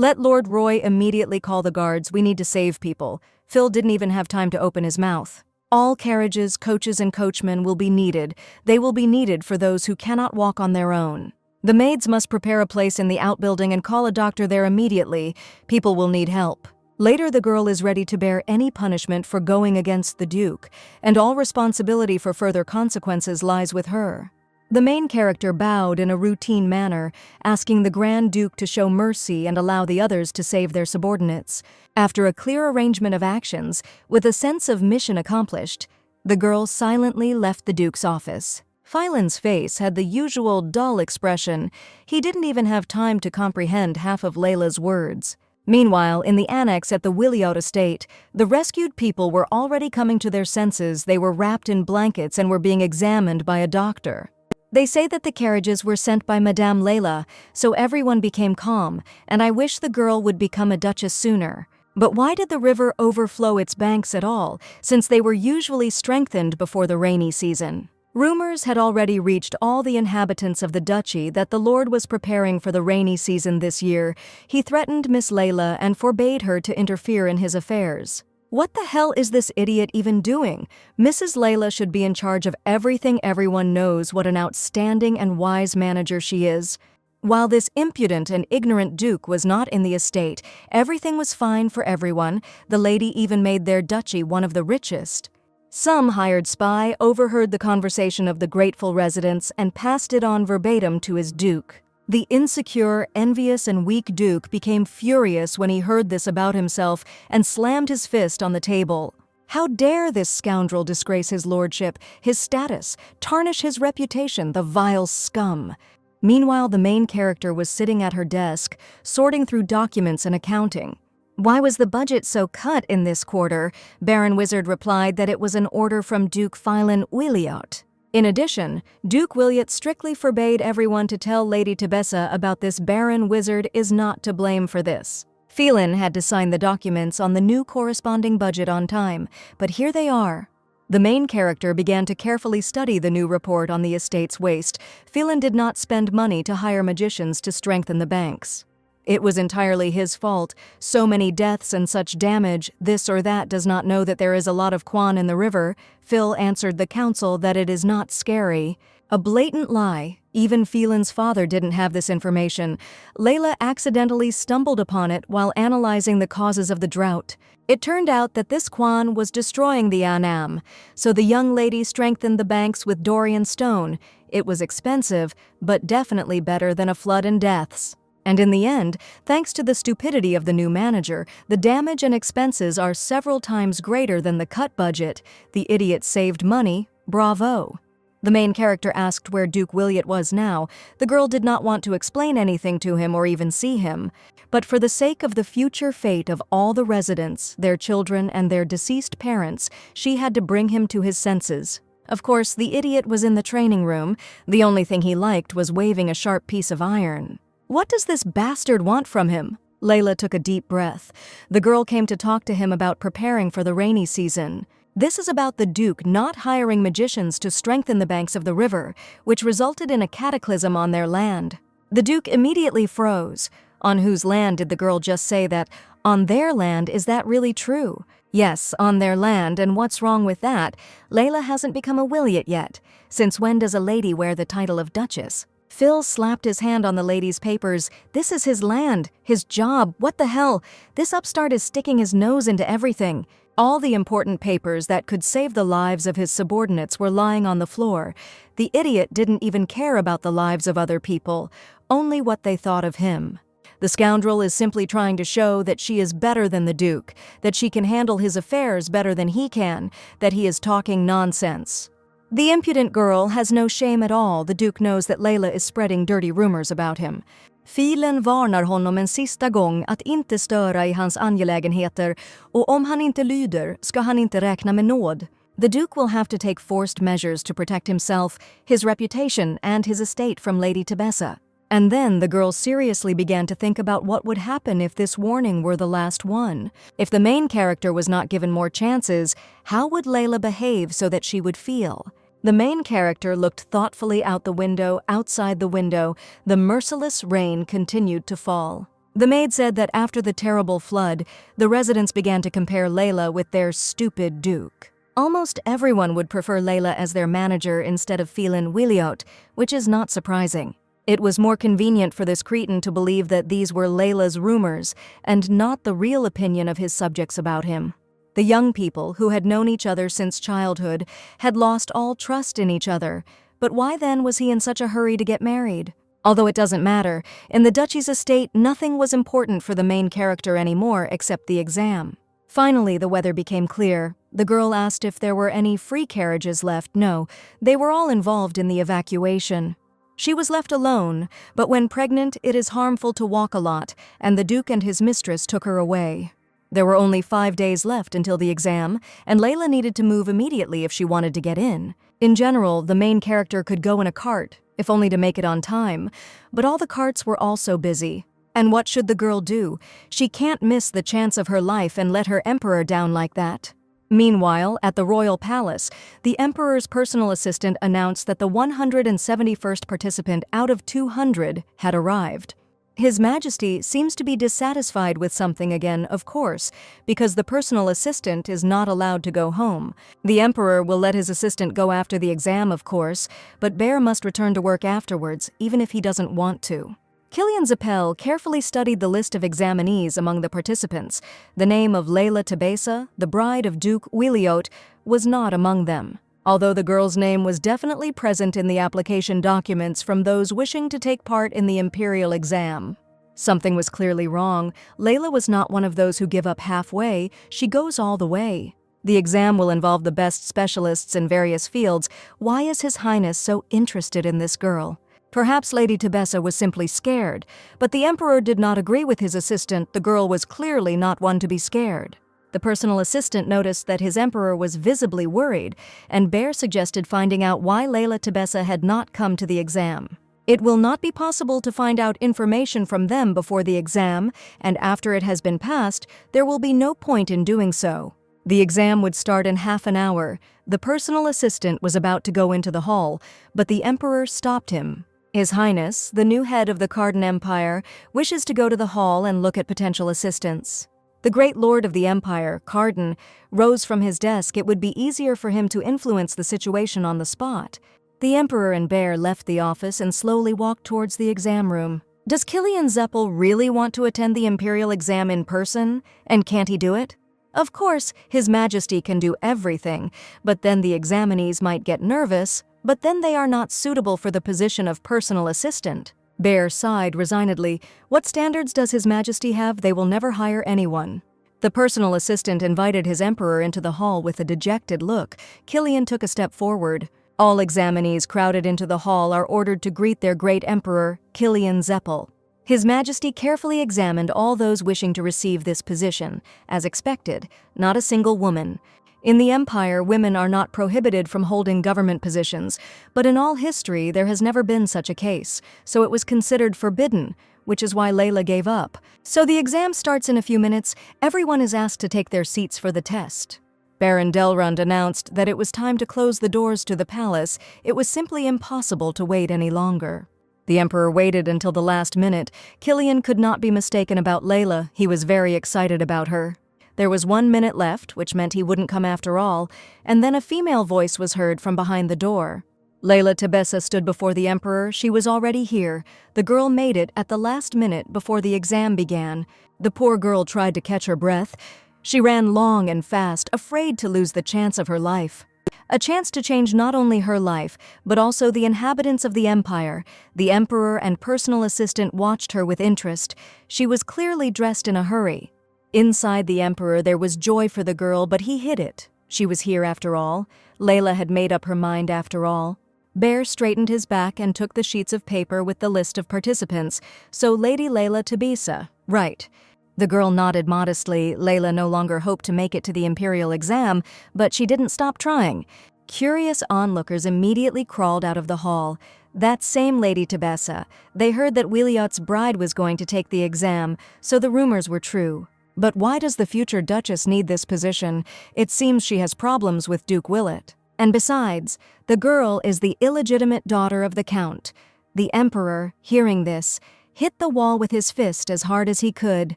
Let Lord Roy immediately call the guards. We need to save people. Phil didn't even have time to open his mouth. All carriages, coaches, and coachmen will be needed. They will be needed for those who cannot walk on their own. The maids must prepare a place in the outbuilding and call a doctor there immediately. People will need help. Later, the girl is ready to bear any punishment for going against the Duke, and all responsibility for further consequences lies with her. The main character bowed in a routine manner, asking the Grand Duke to show mercy and allow the others to save their subordinates. After a clear arrangement of actions, with a sense of mission accomplished, the girl silently left the Duke's office. Phylan's face had the usual dull expression. He didn't even have time to comprehend half of Layla's words. Meanwhile, in the annex at the Williot estate, the rescued people were already coming to their senses. They were wrapped in blankets and were being examined by a doctor. They say that the carriages were sent by Madame Layla, so everyone became calm, and I wish the girl would become a duchess sooner. But why did the river overflow its banks at all, since they were usually strengthened before the rainy season? Rumors had already reached all the inhabitants of the duchy that the Lord was preparing for the rainy season this year. He threatened Miss Layla and forbade her to interfere in his affairs. What the hell is this idiot even doing? Mrs. Layla should be in charge of everything. Everyone knows what an outstanding and wise manager she is. While this impudent and ignorant duke was not in the estate, everything was fine for everyone. The lady even made their duchy one of the richest. Some hired spy overheard the conversation of the grateful residents and passed it on verbatim to his duke. The insecure, envious, and weak duke became furious when he heard this about himself and slammed his fist on the table. How dare this scoundrel disgrace his lordship, his status, tarnish his reputation, the vile scum! Meanwhile, the main character was sitting at her desk, sorting through documents and accounting. Why was the budget so cut in this quarter? Baron Wizard replied that it was an order from Duke Phylan Williot. In addition, Duke Williot strictly forbade everyone to tell Lady Tebessa about this. Baron Wizard is not to blame for this. Phylan had to sign the documents on the new corresponding budget on time, but here they are. The main character began to carefully study the new report on the estate's waste. Phylan did not spend money to hire magicians to strengthen the banks. It was entirely his fault. So many deaths and such damage, this or that does not know that there is a lot of quan in the river. Phil answered the council that it is not scary. A blatant lie. Even Phylan's father didn't have this information. Layla accidentally stumbled upon it while analyzing the causes of the drought. It turned out that this quan was destroying the Annam, so the young lady strengthened the banks with Dorian stone. It was expensive, but definitely better than a flood and deaths. And in the end, thanks to the stupidity of the new manager, the damage and expenses are several times greater than the cut budget. The idiot saved money. Bravo. The main character asked where Duke Williot was now. The girl did not want to explain anything to him or even see him. But for the sake of the future fate of all the residents, their children, and their deceased parents, she had to bring him to his senses. Of course, the idiot was in the training room. The only thing he liked was waving a sharp piece of iron. What does this bastard want from him? Layla took a deep breath. The girl came to talk to him about preparing for the rainy season. This is about the Duke not hiring magicians to strengthen the banks of the river, which resulted in a cataclysm on their land. The Duke immediately froze. On whose land did the girl just say that? On their land, is that really true? Yes, on their land, and what's wrong with that? Layla hasn't become a Williot yet. Since when does a lady wear the title of Duchess? Phil slapped his hand on the lady's papers. This is his land, his job. What the hell? This upstart is sticking his nose into everything. All the important papers that could save the lives of his subordinates were lying on the floor. The idiot didn't even care about the lives of other people, only what they thought of him. The scoundrel is simply trying to show that she is better than the Duke, that she can handle his affairs better than he can, that he is talking nonsense. The impudent girl has no shame at all. The Duke knows that Layla is spreading dirty rumors about him. Phylan varnar honom en sista gång att inte störa i hans angelägenheter, och om han inte lyder ska han inte räkna med nåd. The Duke will have to take forced measures to protect himself, his reputation, and his estate from Lady Tebessa. And then the girl seriously began to think about what would happen if this warning were the last one. If the main character was not given more chances, how would Layla behave so that she would feel? The main character looked thoughtfully out the window. Outside the window, the merciless rain continued to fall. The maid said that after the terrible flood, the residents began to compare Layla with their stupid duke. Almost everyone would prefer Layla as their manager instead of Phelan Williot, which is not surprising. It was more convenient for this cretin to believe that these were Layla's rumors and not the real opinion of his subjects about him. The young people, who had known each other since childhood, had lost all trust in each other, but why then was he in such a hurry to get married? Although it doesn't matter, in the duchy's estate nothing was important for the main character anymore except the exam. Finally, the weather became clear. The girl asked if there were any free carriages left. No, they were all involved in the evacuation. She was left alone, but when pregnant, it is harmful to walk a lot, and the Duke and his mistress took her away. There were only 5 days left until the exam, and Layla needed to move immediately if she wanted to get in. In general, the main character could go in a cart, if only to make it on time, but all the carts were also busy. And what should the girl do? She can't miss the chance of her life and let her emperor down like that. Meanwhile, at the royal palace, the emperor's personal assistant announced that the 171st participant out of 200 had arrived. His Majesty seems to be dissatisfied with something again, of course, because the personal assistant is not allowed to go home. The emperor will let his assistant go after the exam, of course, but Bear must return to work afterwards, even if he doesn't want to. Killian Zappel carefully studied the list of examinees among the participants. The name of Layla Tabesa, the bride of Duke Williot, was not among them, although the girl's name was definitely present in the application documents from those wishing to take part in the imperial exam. Something was clearly wrong. Layla was not one of those who give up halfway. She goes all the way. The exam will involve the best specialists in various fields. Why is His Highness so interested in this girl? Perhaps Lady Tabesa was simply scared, but the emperor did not agree with his assistant. The girl was clearly not one to be scared. The personal assistant noticed that his emperor was visibly worried, and Bear suggested finding out why Layla Tabesa had not come to the exam. It will not be possible to find out information from them before the exam, and after it has been passed, there will be no point in doing so. The exam would start in half an hour. The personal assistant was about to go into the hall, but the emperor stopped him. His Highness, the new head of the Cardan Empire, wishes to go to the hall and look at potential assistants. The great lord of the empire, Cardan, rose from his desk. It would be easier for him to influence the situation on the spot. The emperor and Bear left the office and slowly walked towards the exam room. Does Killian Zappel really want to attend the imperial exam in person? And can't he do it? Of course, His Majesty can do everything, but then the examinees might get nervous, but then they are not suitable for the position of personal assistant. Bear sighed resignedly. What standards does His Majesty have? They will never hire anyone. The personal assistant invited his emperor into the hall with a dejected look. Killian took a step forward. All examinees crowded into the hall are ordered to greet their great emperor, Killian Zappel. His Majesty carefully examined all those wishing to receive this position. As expected, not a single woman. In the Empire, women are not prohibited from holding government positions, but in all history there has never been such a case, so it was considered forbidden, which is why Layla gave up. So the exam starts in a few minutes. Everyone is asked to take their seats for the test. Baron Delrund announced that it was time to close the doors to the palace. It was simply impossible to wait any longer. The emperor waited until the last minute. Killian could not be mistaken about Layla. He was very excited about her. There was 1 minute left, which meant he wouldn't come after all, and then a female voice was heard from behind the door. Layla Tabesa stood before the emperor. She was already here. The girl made it at the last minute before the exam began. The poor girl tried to catch her breath. She ran long and fast, afraid to lose the chance of her life. A chance to change not only her life, but also the inhabitants of the empire. The emperor and personal assistant watched her with interest. She was clearly dressed in a hurry. Inside the emperor there was joy for the girl, but he hid it. She was here after all. Layla had made up her mind after all. Bear straightened his back and took the sheets of paper with the list of participants. So Lady Layla Tabesa, right. The girl nodded modestly. Layla no longer hoped to make it to the imperial exam, but she didn't stop trying. Curious onlookers immediately crawled out of the hall. That same Lady Tabesa. They heard that Williot's bride was going to take the exam, so the rumors were true. But why does the future Duchess need this position? It seems she has problems with Duke Willet. And besides, the girl is the illegitimate daughter of the Count. The Emperor, hearing this, hit the wall with his fist as hard as he could.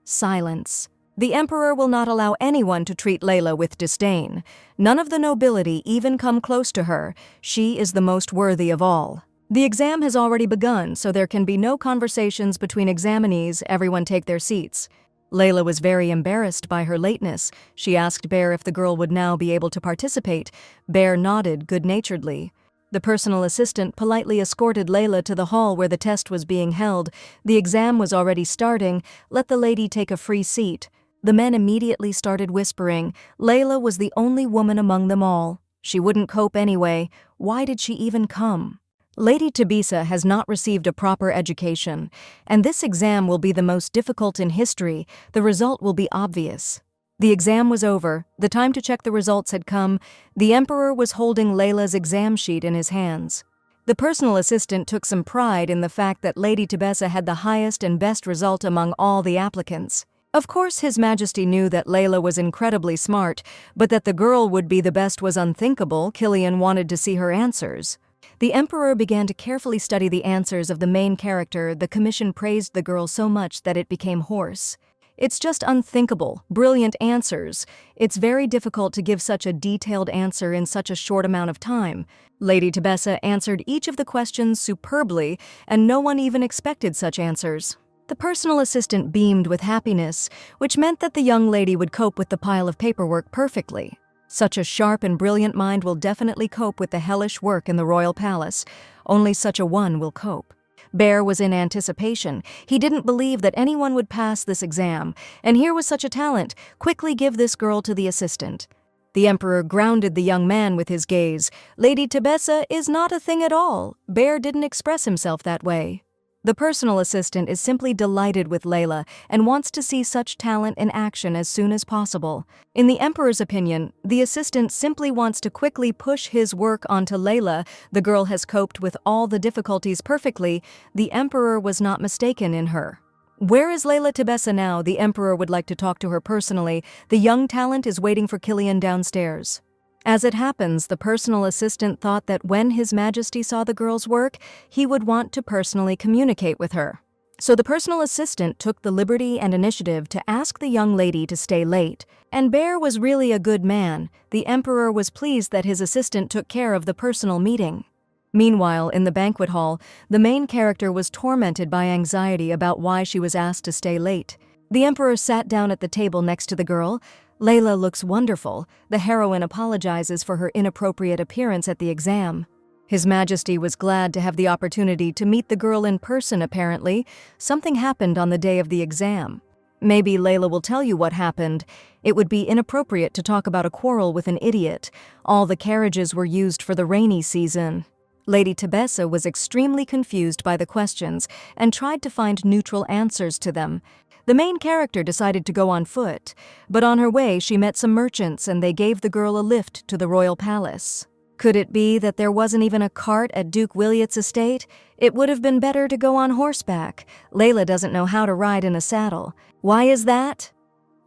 Silence. The emperor will not allow anyone to treat Layla with disdain. None of the nobility even come close to her. She is the most worthy of all. The exam has already begun, so there can be no conversations between examinees. Everyone take their seats. Layla was very embarrassed by her lateness. She asked Bear if the girl would now be able to participate. Bear nodded good-naturedly. The personal assistant politely escorted Layla to the hall where the test was being held. The exam was already starting. Let the lady take a free seat. The men immediately started whispering. Layla was the only woman among them all. She wouldn't cope anyway. Why did she even come? Lady Tabisa has not received a proper education, and this exam will be the most difficult in history. The result will be obvious. The exam was over. The time to check the results had come. The emperor was holding Layla's exam sheet in his hands. The personal assistant took some pride in the fact that Lady Tabisa had the highest and best result among all the applicants. Of course, His Majesty knew that Layla was incredibly smart, but that the girl would be the best was unthinkable. Killian wanted to see her answers. The emperor began to carefully study the answers of the main character. The commission praised the girl so much that it became hoarse. It's just unthinkable, brilliant answers. It's very difficult to give such a detailed answer in such a short amount of time. Lady Tabesa answered each of the questions superbly, and no one even expected such answers. The personal assistant beamed with happiness, which meant that the young lady would cope with the pile of paperwork perfectly. Such a sharp and brilliant mind will definitely cope with the hellish work in the royal palace. Only such a one will cope. Bear was in anticipation. He didn't believe that anyone would pass this exam, and here was such a talent. Quickly give this girl to the assistant. The emperor grounded the young man with his gaze. Lady Tabesa is not a thing at all. Bear didn't express himself that way. The personal assistant is simply delighted with Layla and wants to see such talent in action as soon as possible. In the emperor's opinion, the assistant simply wants to quickly push his work onto Layla. The girl has coped with all the difficulties perfectly. The emperor was not mistaken in her. Where is Layla Tabesa now? The emperor would like to talk to her personally. The young talent is waiting for Killian downstairs. As it happens, the personal assistant thought that when His Majesty saw the girl's work, he would want to personally communicate with her. So the personal assistant took the liberty and initiative to ask the young lady to stay late. And Bear was really a good man. The emperor was pleased that his assistant took care of the personal meeting. Meanwhile, in the banquet hall, the main character was tormented by anxiety about why she was asked to stay late. The emperor sat down at the table next to the girl. Layla looks wonderful. The heroine apologizes for her inappropriate appearance at the exam. His Majesty was glad to have the opportunity to meet the girl in person apparently. Something happened on the day of the exam. Maybe Layla will tell you what happened. It would be inappropriate to talk about a quarrel with an idiot. All the carriages were used for the rainy season. Lady Tabesa was extremely confused by the questions and tried to find neutral answers to them. The main character decided to go on foot, but on her way she met some merchants and they gave the girl a lift to the royal palace. Could it be that there wasn't even a cart at Duke Williot's estate? It would have been better to go on horseback. Layla doesn't know how to ride in a saddle. Why is that?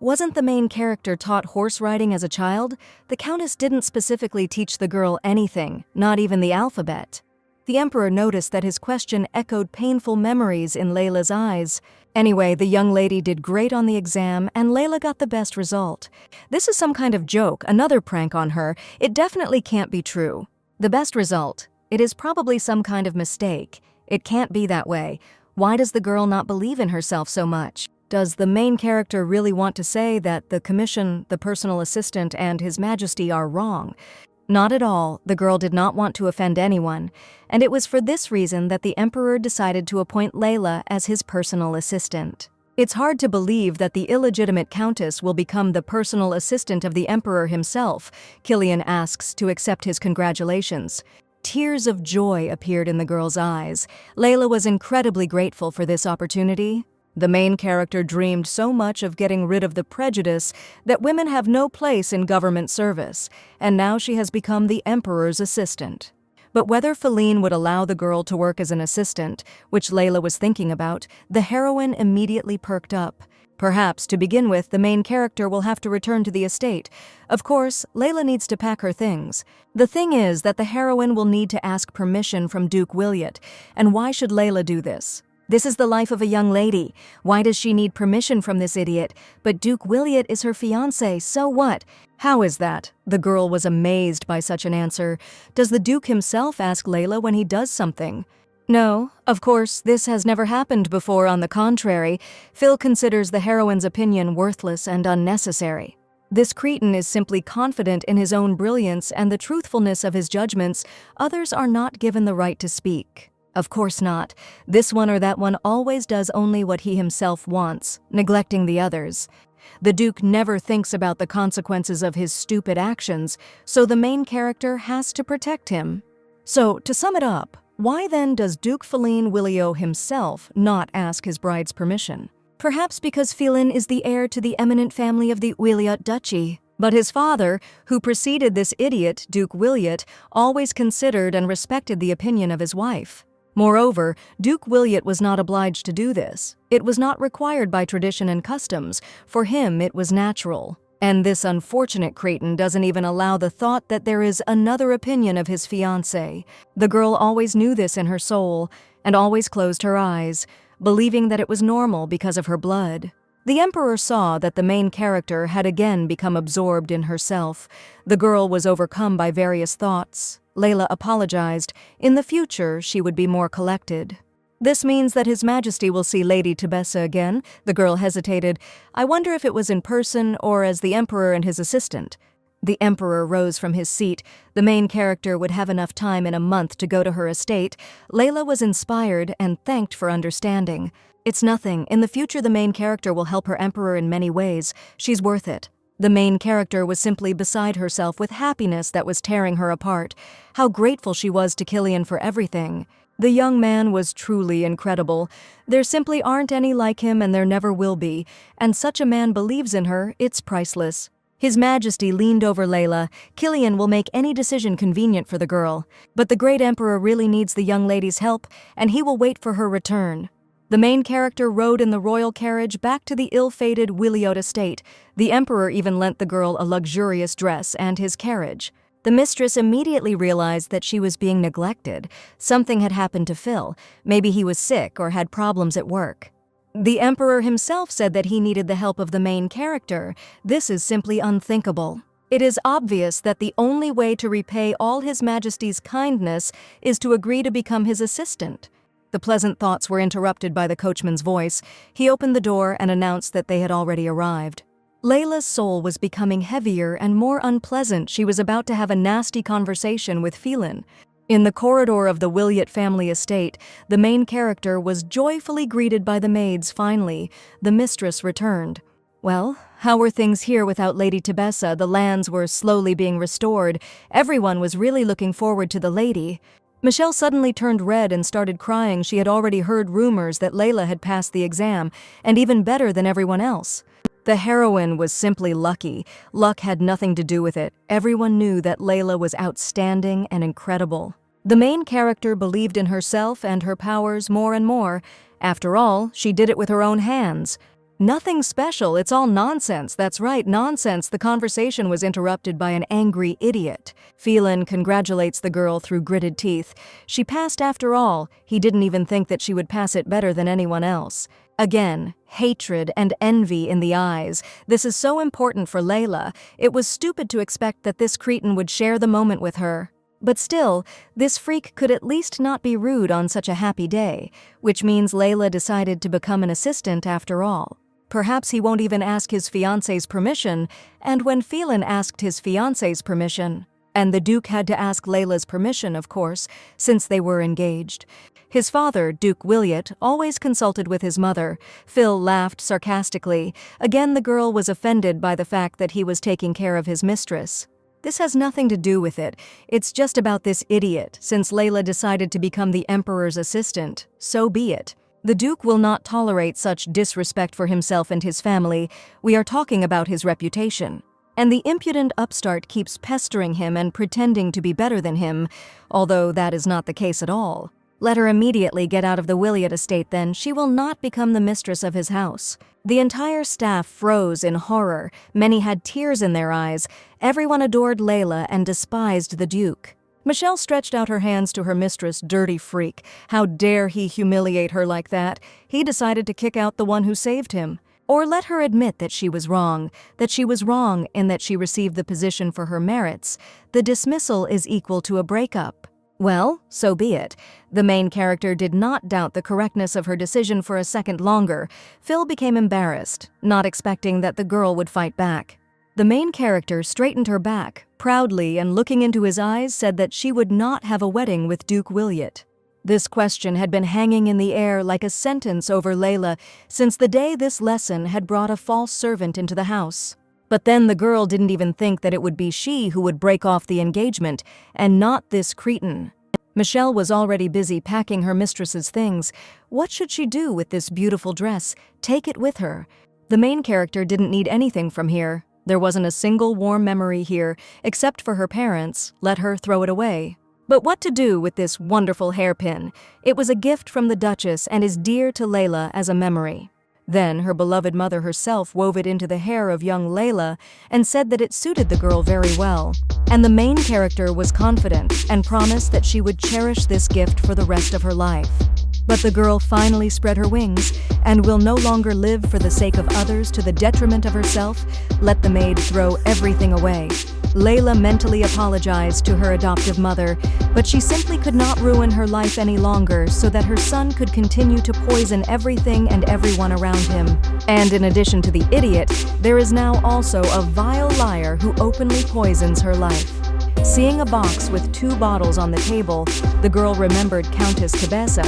Wasn't the main character taught horse riding as a child? The Countess didn't specifically teach the girl anything, not even the alphabet. The emperor noticed that his question echoed painful memories in Layla's eyes. Anyway, the young lady did great on the exam, and Layla got the best result. This is some kind of joke, another prank on her. It definitely can't be true. The best result. It is probably some kind of mistake. It can't be that way. Why does the girl not believe in herself so much? Does the main character really want to say that the commission, the personal assistant, and His Majesty are wrong? Not at all. The girl did not want to offend anyone, and it was for this reason that the emperor decided to appoint Layla as his personal assistant. It's hard to believe that the illegitimate countess will become the personal assistant of the emperor himself. Killian asks to accept his congratulations. Tears of joy appeared in the girl's eyes. Layla was incredibly grateful for this opportunity. The main character dreamed so much of getting rid of the prejudice that women have no place in government service, and now she has become the emperor's assistant. But whether Feline would allow the girl to work as an assistant, which Layla was thinking about, the heroine immediately perked up. Perhaps, to begin with, the main character will have to return to the estate. Of course, Layla needs to pack her things. The thing is that the heroine will need to ask permission from Duke Williot, and why should Layla do this? This is the life of a young lady. Why does she need permission from this idiot? But Duke Williot is her fiancé, so what? How is that? The girl was amazed by such an answer. Does the Duke himself ask Layla when he does something? No, of course, this has never happened before. On the contrary, Phil considers the heroine's opinion worthless and unnecessary. This cretin is simply confident in his own brilliance and the truthfulness of his judgments. Others are not given the right to speak. Of course not. This one or that one always does only what he himself wants, neglecting the others. The Duke never thinks about the consequences of his stupid actions, so the main character has to protect him. So, to sum it up, why then does Duke Feline Willio himself not ask his bride's permission? Perhaps because Feline is the heir to the eminent family of the Williot Duchy. But his father, who preceded this idiot, Duke Williot, always considered and respected the opinion of his wife. Moreover, Duke Williot was not obliged to do this. It was not required by tradition and customs. For him, it was natural. And this unfortunate cretin doesn't even allow the thought that there is another opinion of his fiancé. The girl always knew this in her soul, and always closed her eyes, believing that it was normal because of her blood. The Emperor saw that the main character had again become absorbed in herself. The girl was overcome by various thoughts. Layla apologized. In the future, she would be more collected. This means that His Majesty will see Lady Tebessa again. The girl hesitated. I wonder if it was in person or as the Emperor and his assistant. The Emperor rose from his seat. The main character would have enough time in a month to go to her estate. Layla was inspired and thanked for understanding. It's nothing. In the future, the main character will help her Emperor in many ways. She's worth it. The main character was simply beside herself with happiness that was tearing her apart. How grateful she was to Killian for everything. The young man was truly incredible. There simply aren't any like him and there never will be. And such a man believes in her, it's priceless. His Majesty leaned over Layla. Killian will make any decision convenient for the girl. But the great Emperor really needs the young lady's help, and he will wait for her return. The main character rode in the royal carriage back to the ill-fated Williot estate. The Emperor even lent the girl a luxurious dress and his carriage. The mistress immediately realized that she was being neglected. Something had happened to Phil. Maybe he was sick or had problems at work. The Emperor himself said that he needed the help of the main character. This is simply unthinkable. It is obvious that the only way to repay all His Majesty's kindness is to agree to become his assistant. The pleasant thoughts were interrupted by the coachman's voice. He opened the door and announced that they had already arrived. Layla's soul was becoming heavier and more unpleasant. She was about to have a nasty conversation with Feline. In the corridor of the Williot family estate, the main character was joyfully greeted by the maids. Finally, the mistress returned. Well, how were things here without Lady Tebessa? The lands were slowly being restored. Everyone was really looking forward to the lady. Michelle suddenly turned red and started crying. She had already heard rumors that Layla had passed the exam, and even better than everyone else. The heroine was simply lucky. Luck had nothing to do with it. Everyone knew that Layla was outstanding and incredible. The main character believed in herself and her powers more and more. After all, she did it with her own hands. Nothing special, it's all nonsense. That's right, nonsense. The conversation was interrupted by an angry idiot. Feline congratulates the girl through gritted teeth. She passed after all. He didn't even think that she would pass it better than anyone else. Again, hatred and envy in the eyes. This is so important for Layla. It was stupid to expect that this cretin would share the moment with her. But still, this freak could at least not be rude on such a happy day, which means Layla decided to become an assistant after all. Perhaps he won't even ask his fiancé's permission, and when Feline asked his fiancé's permission, and the Duke had to ask Layla's permission, of course, since they were engaged. His father, Duke Williot, always consulted with his mother. Phil laughed sarcastically. Again, the girl was offended by the fact that he was taking care of his mistress. This has nothing to do with it. It's just about this idiot. Since Layla decided to become the Emperor's assistant, so be it. The Duke will not tolerate such disrespect for himself and his family. We are talking about his reputation. And the impudent upstart keeps pestering him and pretending to be better than him, although that is not the case at all. Let her immediately get out of the Williot estate then. She will not become the mistress of his house. The entire staff froze in horror. Many had tears in their eyes. Everyone adored Layla and despised the Duke. Michelle stretched out her hands to her mistress. Dirty freak. How dare he humiliate her like that? He decided to kick out the one who saved him. Or let her admit that she was wrong and that she received the position for her merits. The dismissal is equal to a breakup. Well, so be it. The main character did not doubt the correctness of her decision for a second longer. Phil became embarrassed, not expecting that the girl would fight back. The main character straightened her back, proudly, and looking into his eyes said that she would not have a wedding with Duke Williot. This question had been hanging in the air like a sentence over Layla since the day this lesson had brought a false servant into the house. But then the girl didn't even think that it would be she who would break off the engagement, and not this cretin. Michelle was already busy packing her mistress's things. What should she do with this beautiful dress? Take it with her. The main character didn't need anything from here. There wasn't a single warm memory here, except for her parents. Let her throw it away. But what to do with this wonderful hairpin? It was a gift from the Duchess and is dear to Layla as a memory. Then her beloved mother herself wove it into the hair of young Layla and said that it suited the girl very well. And the main character was confident and promised that she would cherish this gift for the rest of her life. But the girl finally spread her wings and will no longer live for the sake of others to the detriment of herself. Let the maid throw everything away. Layla mentally apologized to her adoptive mother, but she simply could not ruin her life any longer so that her son could continue to poison everything and everyone around him. And in addition to the idiot, there is now also a vile liar who openly poisons her life. Seeing a box with 2 bottles on the table, the girl remembered Countess Tebessa.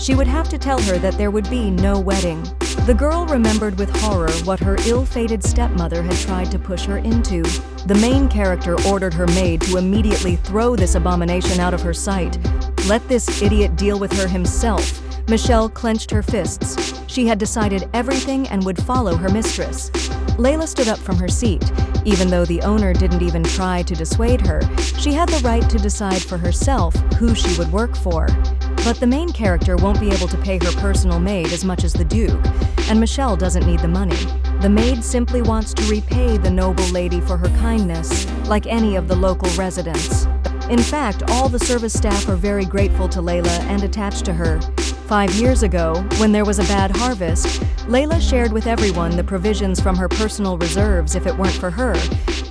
She would have to tell her that there would be no wedding. The girl remembered with horror what her ill-fated stepmother had tried to push her into. The main character ordered her maid to immediately throw this abomination out of her sight. Let this idiot deal with her himself. Michelle clenched her fists. She had decided everything and would follow her mistress. Layla stood up from her seat. Even though the owner didn't even try to dissuade her, she had the right to decide for herself who she would work for. But the main character won't be able to pay her personal maid as much as the Duke, and Michelle doesn't need the money. The maid simply wants to repay the noble lady for her kindness, like any of the local residents. In fact, all the service staff are very grateful to Layla and attached to her. 5 years ago, when there was a bad harvest, Layla shared with everyone the provisions from her personal reserves. If it weren't for her,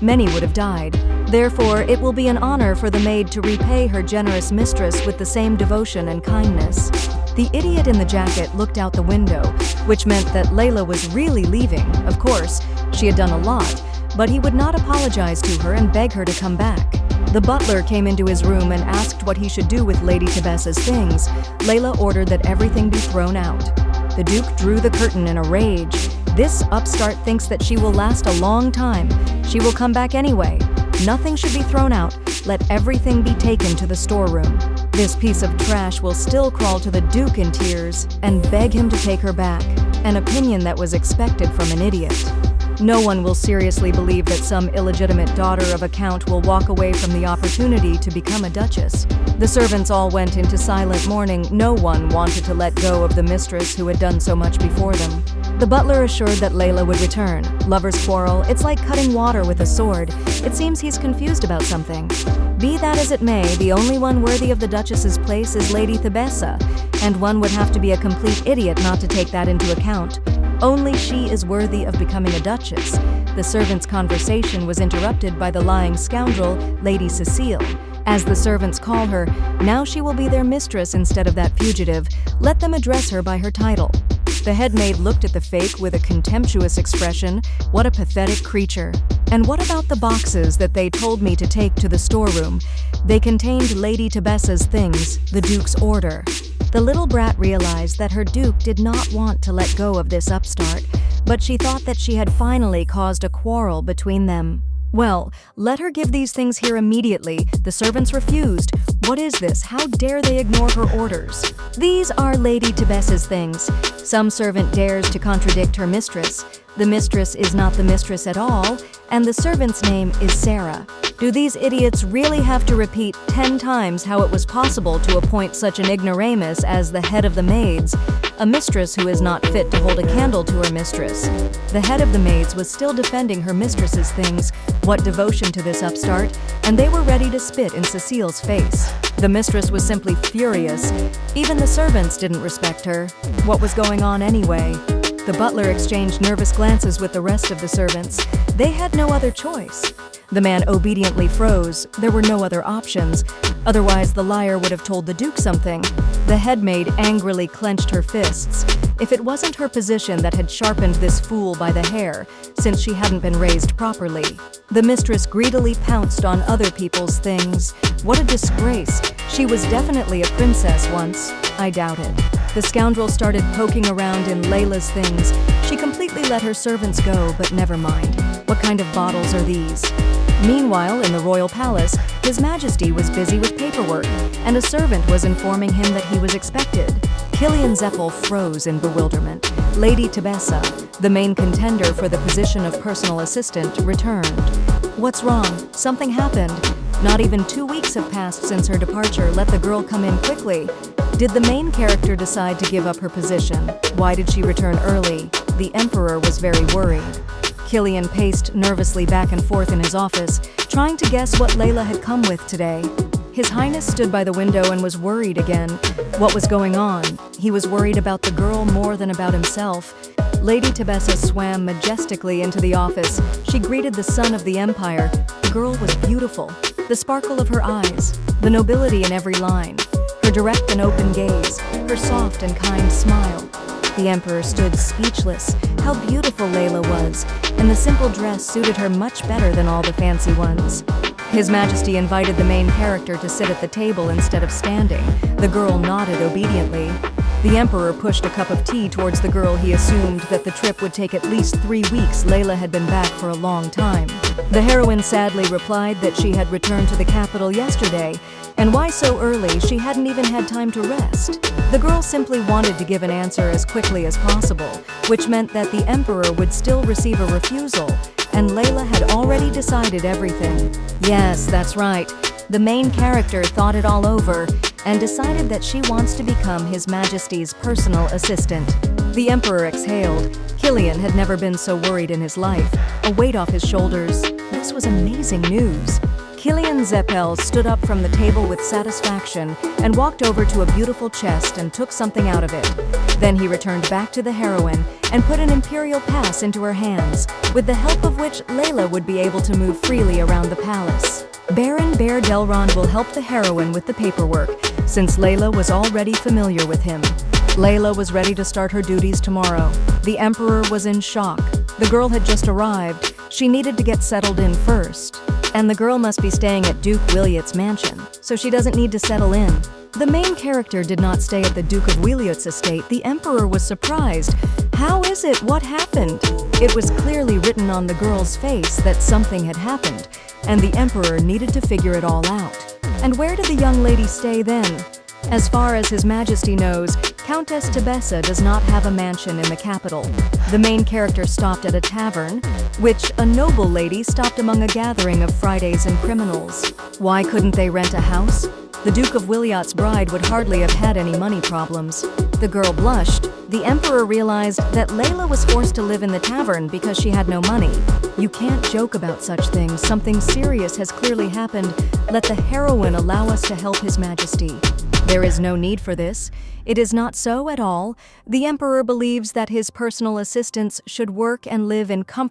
many would have died. Therefore, it will be an honor for the maid to repay her generous mistress with the same devotion and kindness. The idiot in the jacket looked out the window, which meant that Layla was really leaving. Of course, she had done a lot, but he would not apologize to her and beg her to come back. The butler came into his room and asked what he should do with Lady Tebessa's things. Layla ordered that everything be thrown out. The Duke drew the curtain in a rage. This upstart thinks that she will last a long time. She will come back anyway. Nothing should be thrown out. Let everything be taken to the storeroom. This piece of trash will still crawl to the Duke in tears and beg him to take her back, an opinion that was expected from an idiot. No one will seriously believe that some illegitimate daughter of a count will walk away from the opportunity to become a duchess. The servants all went into silent mourning. No one wanted to let go of the mistress who had done so much before them. The butler assured that Layla would return. Lovers quarrel. It's like cutting water with a sword. It seems he's confused about something. Be that as it may, the only one worthy of the Duchess's place is Lady Tebessa, and one would have to be a complete idiot not to take that into account. Only she is worthy of becoming a duchess. The servants' conversation was interrupted by the lying scoundrel, Lady Cecile. As the servants call her, now she will be their mistress instead of that fugitive. Let them address her by her title. The head maid looked at the fake with a contemptuous expression. What a pathetic creature. And what about the boxes that they told me to take to the storeroom? They contained Lady Tebessa's things, the Duke's order. The little brat realized that her Duke did not want to let go of this upstart, but she thought that she had finally caused a quarrel between them. Well, let her give these things here immediately. The servants refused. What is this? How dare they ignore her orders? These are Lady Tebessa's things. Some servant dares to contradict her mistress. The mistress is not the mistress at all, and the servant's name is Sarah. Do these idiots really have to repeat 10 times how it was possible to appoint such an ignoramus as the head of the maids? A mistress who is not fit to hold a candle to her mistress. The head of the maids was still defending her mistress's things. What devotion to this upstart, and they were ready to spit in Cecile's face. The mistress was simply furious. Even the servants didn't respect her. What was going on anyway? The butler exchanged nervous glances with the rest of the servants. They had no other choice. The man obediently froze. There were no other options. Otherwise, the liar would have told the Duke something. The headmaid angrily clenched her fists. If it wasn't her position that had sharpened this fool by the hair, since she hadn't been raised properly. The mistress greedily pounced on other people's things. What a disgrace. She was definitely a princess once. I doubt it. The scoundrel started poking around in Layla's things. She completely let her servants go, but never mind. What kind of bottles are these? Meanwhile, in the royal palace, His Majesty was busy with paperwork, and a servant was informing him that he was expected. Killian Zeppel froze in bewilderment. Lady Tebessa, the main contender for the position of personal assistant, returned. What's wrong? Something happened. Not even 2 weeks have passed since her departure. Let the girl come in quickly. Did the main character decide to give up her position? Why did she return early? The Emperor was very worried. Killian paced nervously back and forth in his office, trying to guess what Layla had come with today. His Highness stood by the window and was worried again. What was going on? He was worried about the girl more than about himself. Lady Tebessa swam majestically into the office. She greeted the son of the Empire. The girl was beautiful. The sparkle of her eyes, the nobility in every line, her direct and open gaze, her soft and kind smile. The Emperor stood speechless. How beautiful Layla was, and the simple dress suited her much better than all the fancy ones. His Majesty invited the main character to sit at the table instead of standing. The girl nodded obediently. The Emperor pushed a cup of tea towards the girl. He assumed that the trip would take at least 3 weeks. Layla had been back for a long time. The heroine sadly replied that she had returned to the capital yesterday, and why so early? She hadn't even had time to rest. The girl simply wanted to give an answer as quickly as possible, which meant that the Emperor would still receive a refusal, and Layla had already decided everything. Yes, that's right. The main character thought it all over and decided that she wants to become His Majesty's personal assistant. The Emperor exhaled. Killian had never been so worried in his life. A weight off his shoulders. This was amazing news. Killian Zeppel stood up from the table with satisfaction and walked over to a beautiful chest and took something out of it. Then he returned back to the heroine and put an imperial pass into her hands, with the help of which Layla would be able to move freely around the palace. Baron Bear Delrond will help the heroine with the paperwork, since Layla was already familiar with him. Layla was ready to start her duties tomorrow. The Emperor was in shock. The girl had just arrived. She needed to get settled in first. And the girl must be staying at Duke Wiliot's mansion, so she doesn't need to settle in. The main character did not stay at the Duke of Wiliot's estate. The Emperor was surprised. How is it? What happened? It was clearly written on the girl's face that something had happened, and the Emperor needed to figure it all out. And where did the young lady stay then? As far as His Majesty knows, Countess Tebessa does not have a mansion in the capital. The main character stopped at a tavern, which a noble lady stopped among a gathering of Fridays and criminals. Why couldn't they rent a house? The Duke of Wiliot's bride would hardly have had any money problems. The girl blushed. The Emperor realized that Layla was forced to live in the tavern because she had no money. You can't joke about such things. Something serious has clearly happened. Let the heroine allow us to help His Majesty. There is no need for this. It is not so at all. The Emperor believes that his personal assistants should work and live in comfort